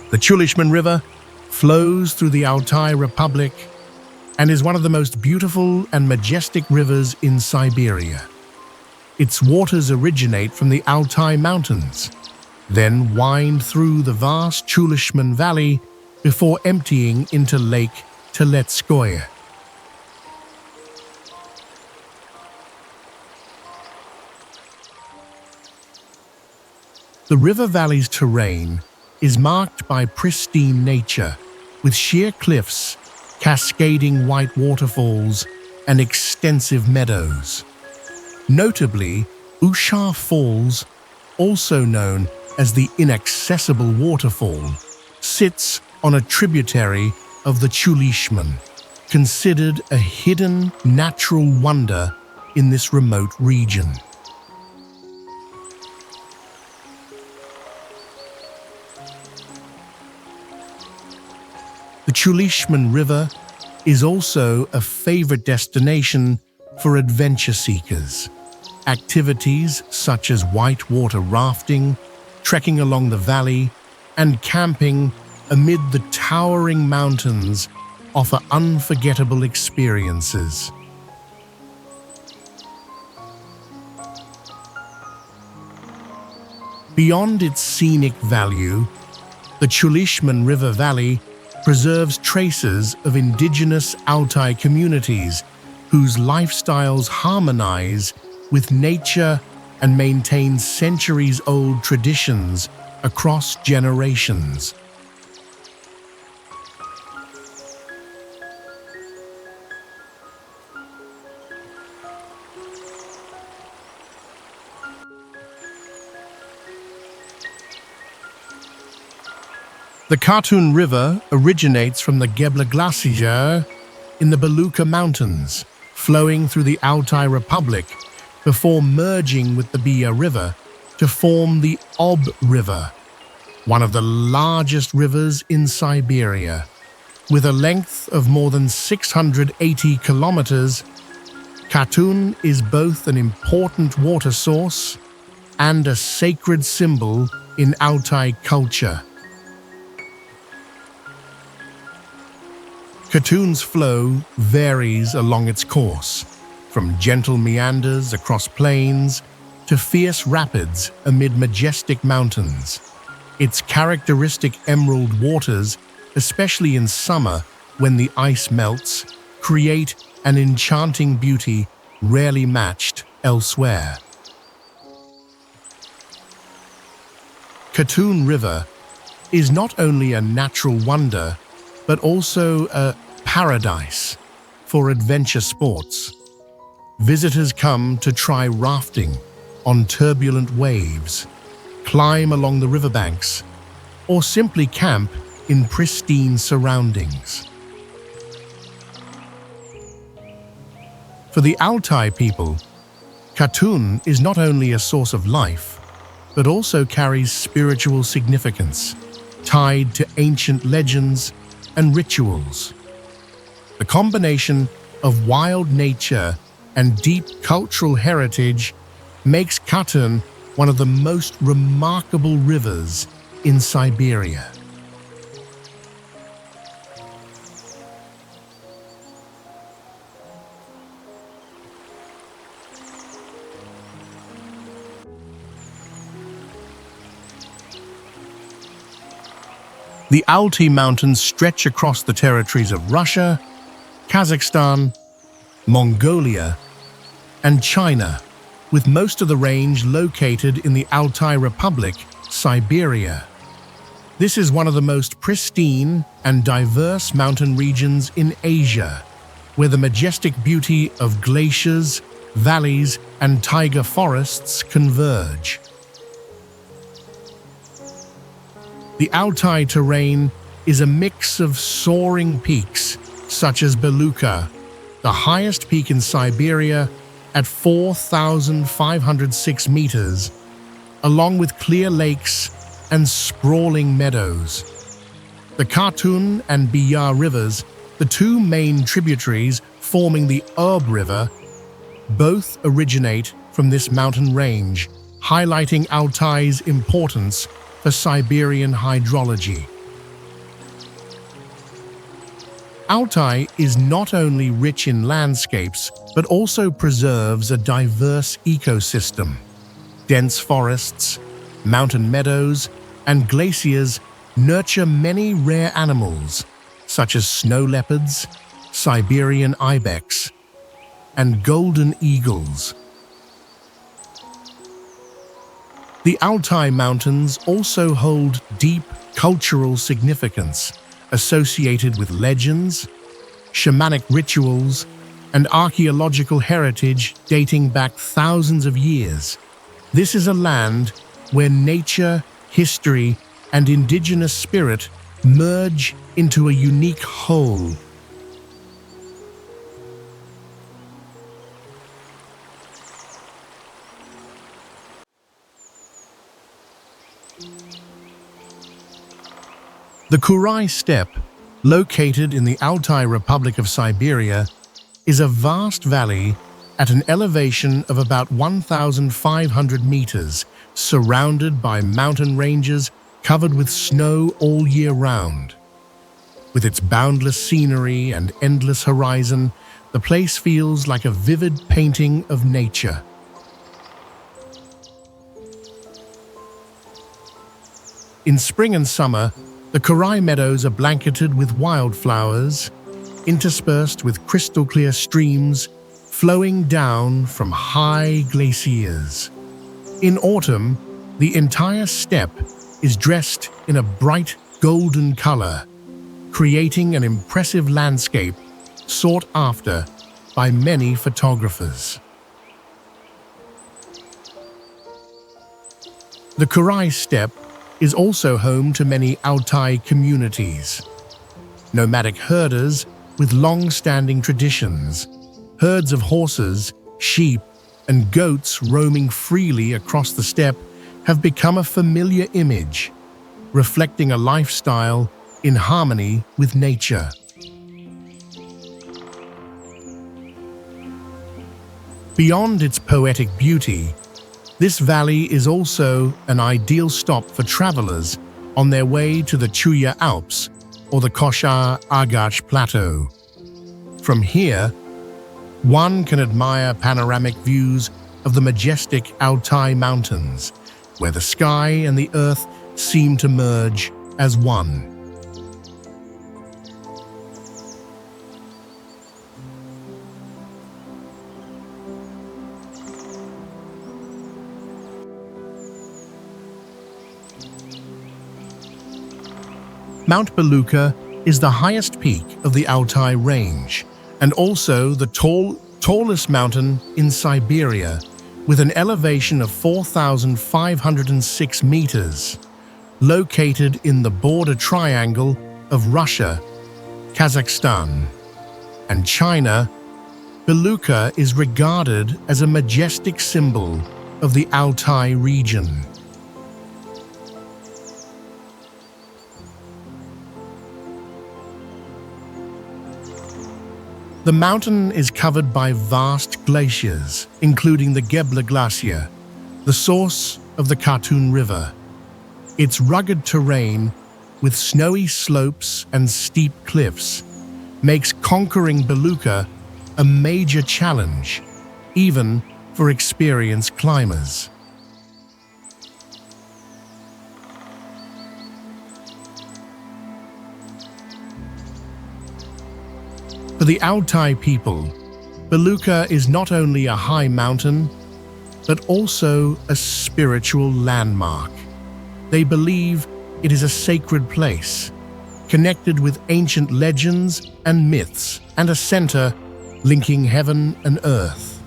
The Chulishman River flows through the Altai Republic and is one of the most beautiful and majestic rivers in Siberia. Its waters originate from the Altai Mountains, then wind through the vast Chulishman Valley before emptying into Lake Teletskoye. The river valley's terrain is marked by pristine nature, with sheer cliffs, cascading white waterfalls, and extensive meadows. Notably, Ushar Falls, also known as the Inaccessible Waterfall, sits on a tributary of the Chulishman, considered a hidden natural wonder in this remote region. The Chulishman River is also a favorite destination for adventure seekers. Activities such as whitewater rafting, trekking along the valley, and camping amid the towering mountains offer unforgettable experiences. Beyond its scenic value, the Chulishman River Valley preserves traces of indigenous Altai communities whose lifestyles harmonize with nature and maintain centuries-old traditions across generations. The Khatun River originates from the Gebla Glacier in the Beluga Mountains, flowing through the Altai Republic before merging with the Bia River to form the Ob River, one of the largest rivers in Siberia. With a length of more than 680 kilometers, Khatun is both an important water source and a sacred symbol in Altai culture. Khatun's flow varies along its course, from gentle meanders across plains to fierce rapids amid majestic mountains. Its characteristic emerald waters, especially in summer when the ice melts, create an enchanting beauty rarely matched elsewhere. Khatun River is not only a natural wonder, but also a paradise for adventure sports. Visitors come to try rafting on turbulent waves, climb along the riverbanks, or simply camp in pristine surroundings. For the Altai people, Khatun is not only a source of life, but also carries spiritual significance, tied to ancient legends and rituals. The combination of wild nature and deep cultural heritage makes Katun one of the most remarkable rivers in Siberia. The Altai Mountains stretch across the territories of Russia, Kazakhstan, Mongolia, and China, with most of the range located in the Altai Republic, Siberia. This is one of the most pristine and diverse mountain regions in Asia, where the majestic beauty of glaciers, valleys, and taiga forests converge. The Altai terrain is a mix of soaring peaks, such as Beluga, the highest peak in Siberia at 4,506 meters, along with clear lakes and sprawling meadows. The Katun and Biya rivers, the two main tributaries forming the Ob River, both originate from this mountain range, highlighting Altai's importance for Siberian hydrology. Altai is not only rich in landscapes, but also preserves a diverse ecosystem. Dense forests, mountain meadows, and glaciers nurture many rare animals, such as snow leopards, Siberian ibex, and golden eagles. The Altai Mountains also hold deep cultural significance associated with legends, shamanic rituals, and archaeological heritage dating back thousands of years. This is a land where nature, history, and indigenous spirit merge into a unique whole. The Krai steppe, located in the Altai Republic of Siberia, is a vast valley at an elevation of about 1,500 meters, surrounded by mountain ranges covered with snow all year round. With its boundless scenery and endless horizon, the place feels like a vivid painting of nature. In spring and summer, the Krai meadows are blanketed with wildflowers, interspersed with crystal-clear streams flowing down from high glaciers. In autumn, the entire steppe is dressed in a bright golden color, creating an impressive landscape sought after by many photographers. The Krai steppe is also home to many Altai communities. Nomadic herders with long-standing traditions, herds of horses, sheep, and goats roaming freely across the steppe have become a familiar image, reflecting a lifestyle in harmony with nature. Beyond its poetic beauty, this valley is also an ideal stop for travelers on their way to the Chuya Alps or the Koshar-Agach Plateau. From here, one can admire panoramic views of the majestic Altai Mountains, where the sky and the earth seem to merge as one. Mount Beluga is the highest peak of the Altai range and also the tallest mountain in Siberia, with an elevation of 4,506 meters. Located in the border triangle of Russia, Kazakhstan, and China, Beluga is regarded as a majestic symbol of the Altai region. The mountain is covered by vast glaciers, including the Gebla Glacier, the source of the Khatun River. Its rugged terrain, with snowy slopes and steep cliffs, makes conquering Belukha a major challenge, even for experienced climbers. For the Altai people, Belukha is not only a high mountain, but also a spiritual landmark. They believe it is a sacred place, connected with ancient legends and myths, and a center linking heaven and earth.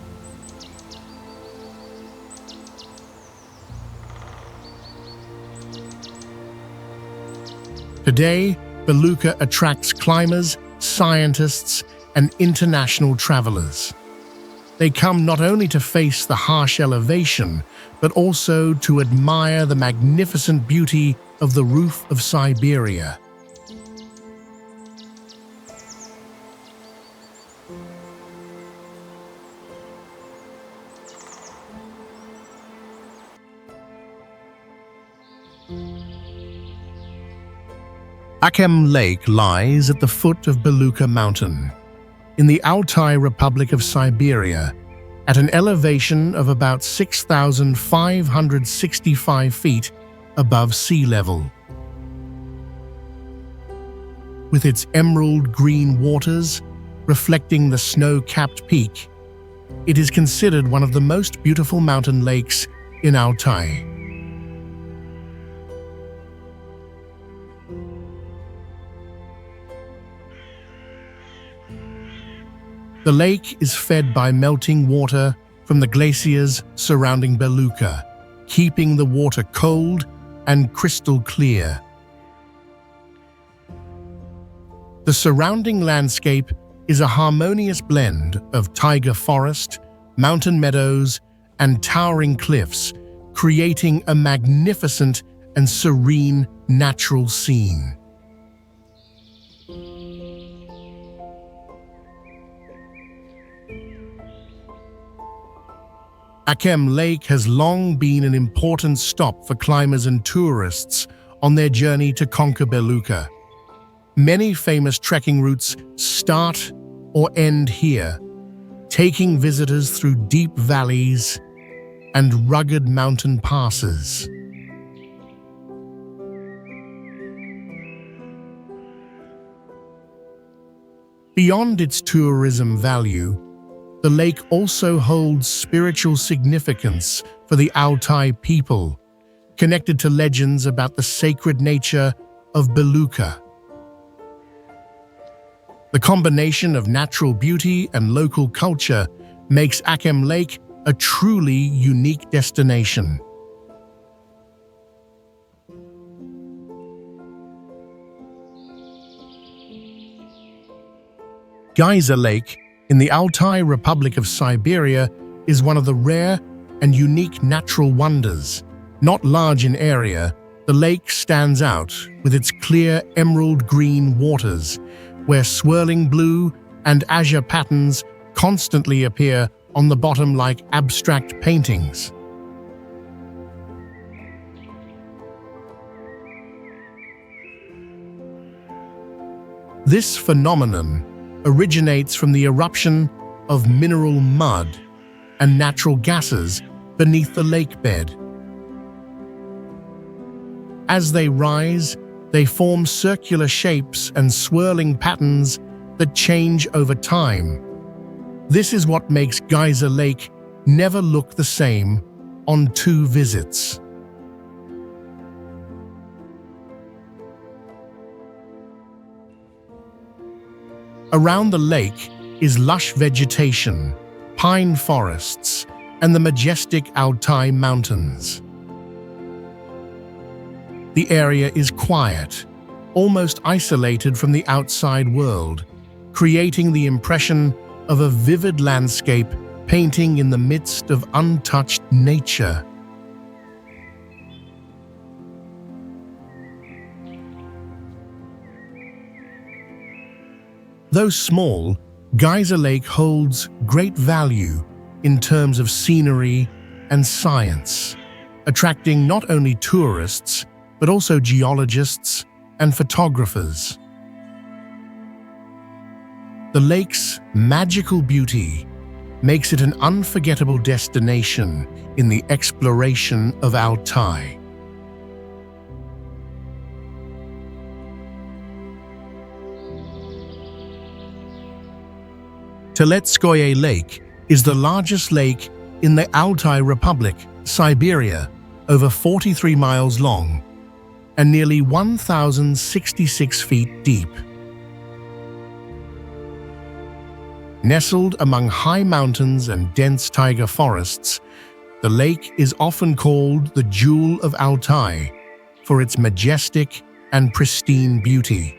Today, Belukha attracts climbers, scientists, and international travelers. They come not only to face the harsh elevation, but also to admire the magnificent beauty of the roof of Siberia. Akem Lake lies at the foot of Belukha Mountain, in the Altai Republic of Siberia, at an elevation of about 6,565 feet above sea level. With its emerald green waters reflecting the snow-capped peak, it is considered one of the most beautiful mountain lakes in Altai. The lake is fed by melting water from the glaciers surrounding Belukha, keeping the water cold and crystal clear. The surrounding landscape is a harmonious blend of taiga forest, mountain meadows, and towering cliffs, creating a magnificent and serene natural scene. Akem Lake has long been an important stop for climbers and tourists on their journey to conquer Belukha. Many famous trekking routes start or end here, taking visitors through deep valleys and rugged mountain passes. Beyond its tourism value, the lake also holds spiritual significance for the Altai people, connected to legends about the sacred nature of Belukha. The combination of natural beauty and local culture makes Akem Lake a truly unique destination. Geyser Lake in the Altai Republic of Siberia is one of the rare and unique natural wonders. Not large in area, the lake stands out with its clear emerald green waters, where swirling blue and azure patterns constantly appear on the bottom like abstract paintings. This phenomenon originates from the eruption of mineral mud and natural gases beneath the lake bed. As they rise, they form circular shapes and swirling patterns that change over time. This is what makes Geyser Lake never look the same on 2 visits. Around the lake is lush vegetation, pine forests, and the majestic Altai Mountains. The area is quiet, almost isolated from the outside world, creating the impression of a vivid landscape painting in the midst of untouched nature. Though small, Geyser Lake holds great value in terms of scenery and science, attracting not only tourists, but also geologists and photographers. The lake's magical beauty makes it an unforgettable destination in the exploration of Altai. Teletskoye Lake is the largest lake in the Altai Republic, Siberia, over 43 miles long and nearly 1,066 feet deep. Nestled among high mountains and dense taiga forests, the lake is often called the Jewel of Altai for its majestic and pristine beauty.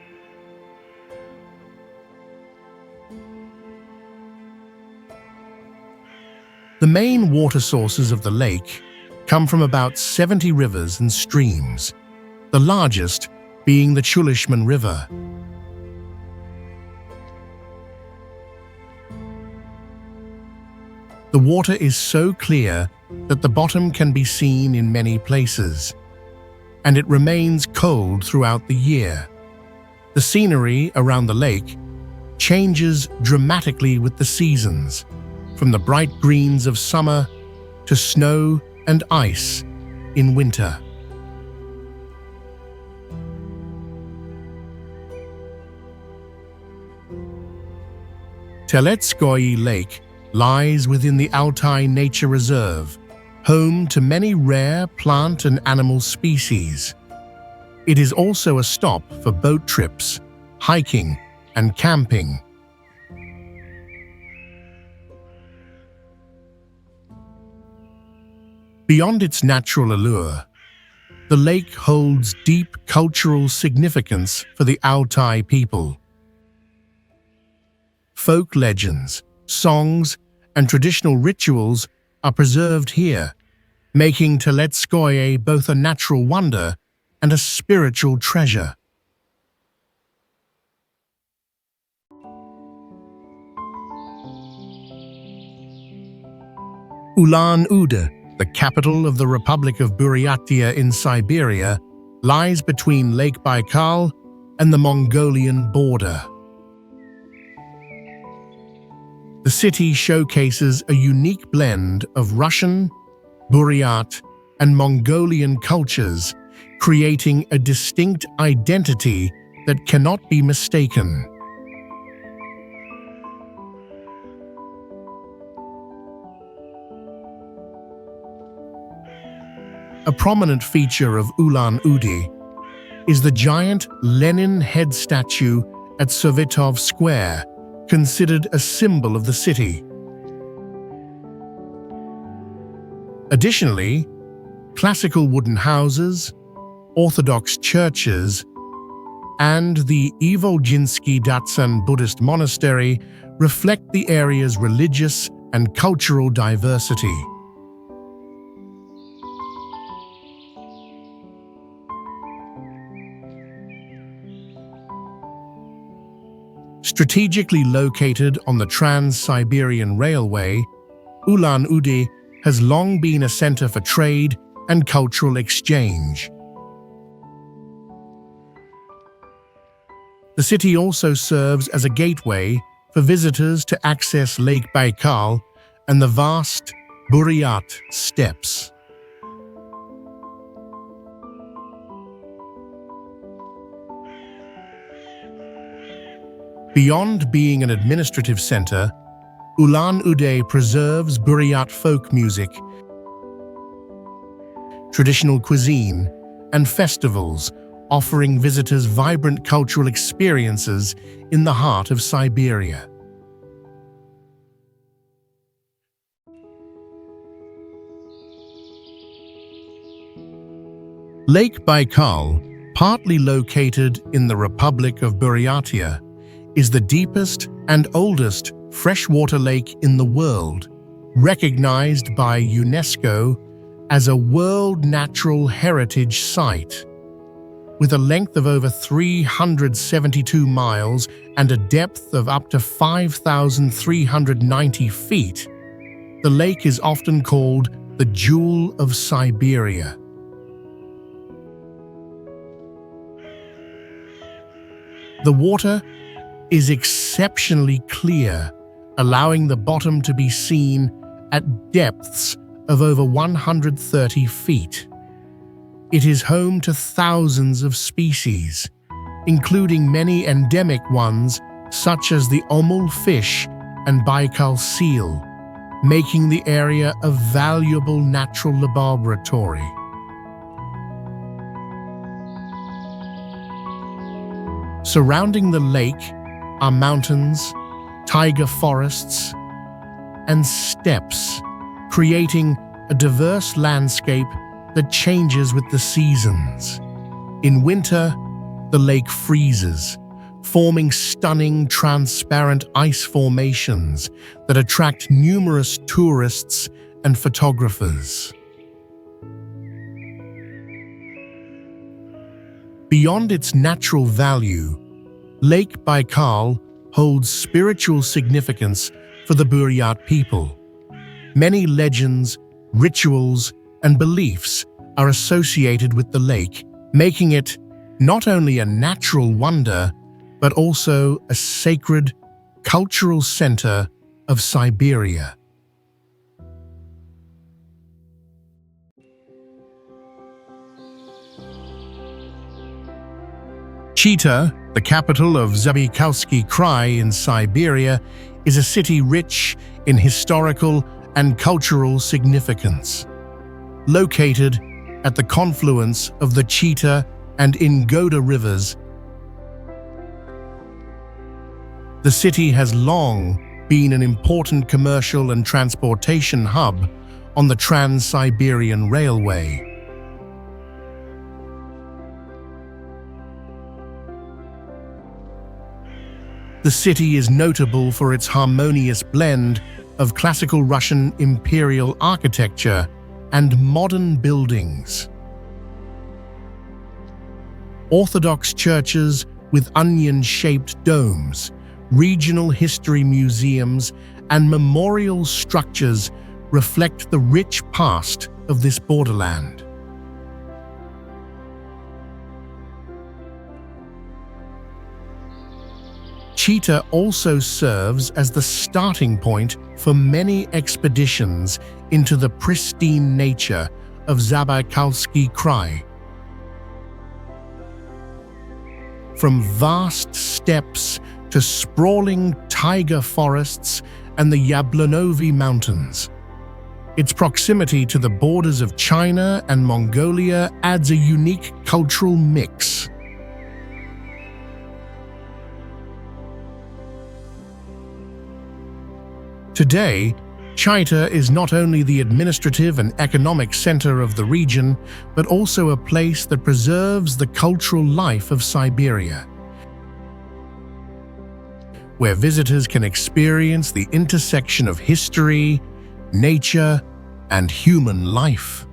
The main water sources of the lake come from about 70 rivers and streams, the largest being the Chulishman River. The water is so clear that the bottom can be seen in many places, and it remains cold throughout the year. The scenery around the lake changes dramatically with the seasons, from the bright greens of summer to snow and ice in winter. Teletskoye Lake lies within the Altai Nature Reserve, home to many rare plant and animal species. It is also a stop for boat trips, hiking, and camping. Beyond its natural allure, the lake holds deep cultural significance for the Altai people. Folk legends, songs, and traditional rituals are preserved here, making Teletskoye both a natural wonder and a spiritual treasure. Ulan-Ude, the capital of the Republic of Buryatia in Siberia, lies between Lake Baikal and the Mongolian border. The city showcases a unique blend of Russian, Buryat, and Mongolian cultures, creating a distinct identity that cannot be mistaken. A prominent feature of Ulan-Ude is the giant Lenin head statue at Sovetov Square, considered a symbol of the city. Additionally, classical wooden houses, Orthodox churches, and the Ivolginsky Datsan Buddhist monastery reflect the area's religious and cultural diversity. Strategically located on the Trans-Siberian Railway, Ulan-Ude has long been a center for trade and cultural exchange. The city also serves as a gateway for visitors to access Lake Baikal and the vast Buryat steppes. Beyond being an administrative center, Ulan-Ude preserves Buryat folk music, traditional cuisine, and festivals, offering visitors vibrant cultural experiences in the heart of Siberia. Lake Baikal, partly located in the Republic of Buryatia, is the deepest and oldest freshwater lake in the world, recognized by UNESCO as a World Natural Heritage Site. With a length of over 372 miles and a depth of up to 5,390 feet, the lake is often called the Jewel of Siberia. The water is exceptionally clear, allowing the bottom to be seen at depths of over 130 feet. It is home to thousands of species, including many endemic ones such as the Omul fish and Baikal seal, making the area a valuable natural laboratory. Surrounding the lake are mountains, taiga forests, and steppes, creating a diverse landscape that changes with the seasons. In winter, the lake freezes, forming stunning transparent ice formations that attract numerous tourists and photographers. Beyond its natural value, Lake Baikal holds spiritual significance for the Buryat people. Many legends, rituals, and beliefs are associated with the lake, making it not only a natural wonder, but also a sacred cultural center of Siberia. Chita, the capital of Zabaykalsky Krai in Siberia, is a city rich in historical and cultural significance. Located at the confluence of the Chita and Ingoda rivers, the city has long been an important commercial and transportation hub on the Trans-Siberian Railway. The city is notable for its harmonious blend of classical Russian imperial architecture and modern buildings. Orthodox churches with onion-shaped domes, regional history museums, and memorial structures reflect the rich past of this borderland. Chita also serves as the starting point for many expeditions into the pristine nature of Zabaykalsky Krai. From vast steppes to sprawling taiga forests and the Yablunovi Mountains, its proximity to the borders of China and Mongolia adds a unique cultural mix. Today, Chita is not only the administrative and economic center of the region, but also a place that preserves the cultural life of Siberia, where visitors can experience the intersection of history, nature, and human life.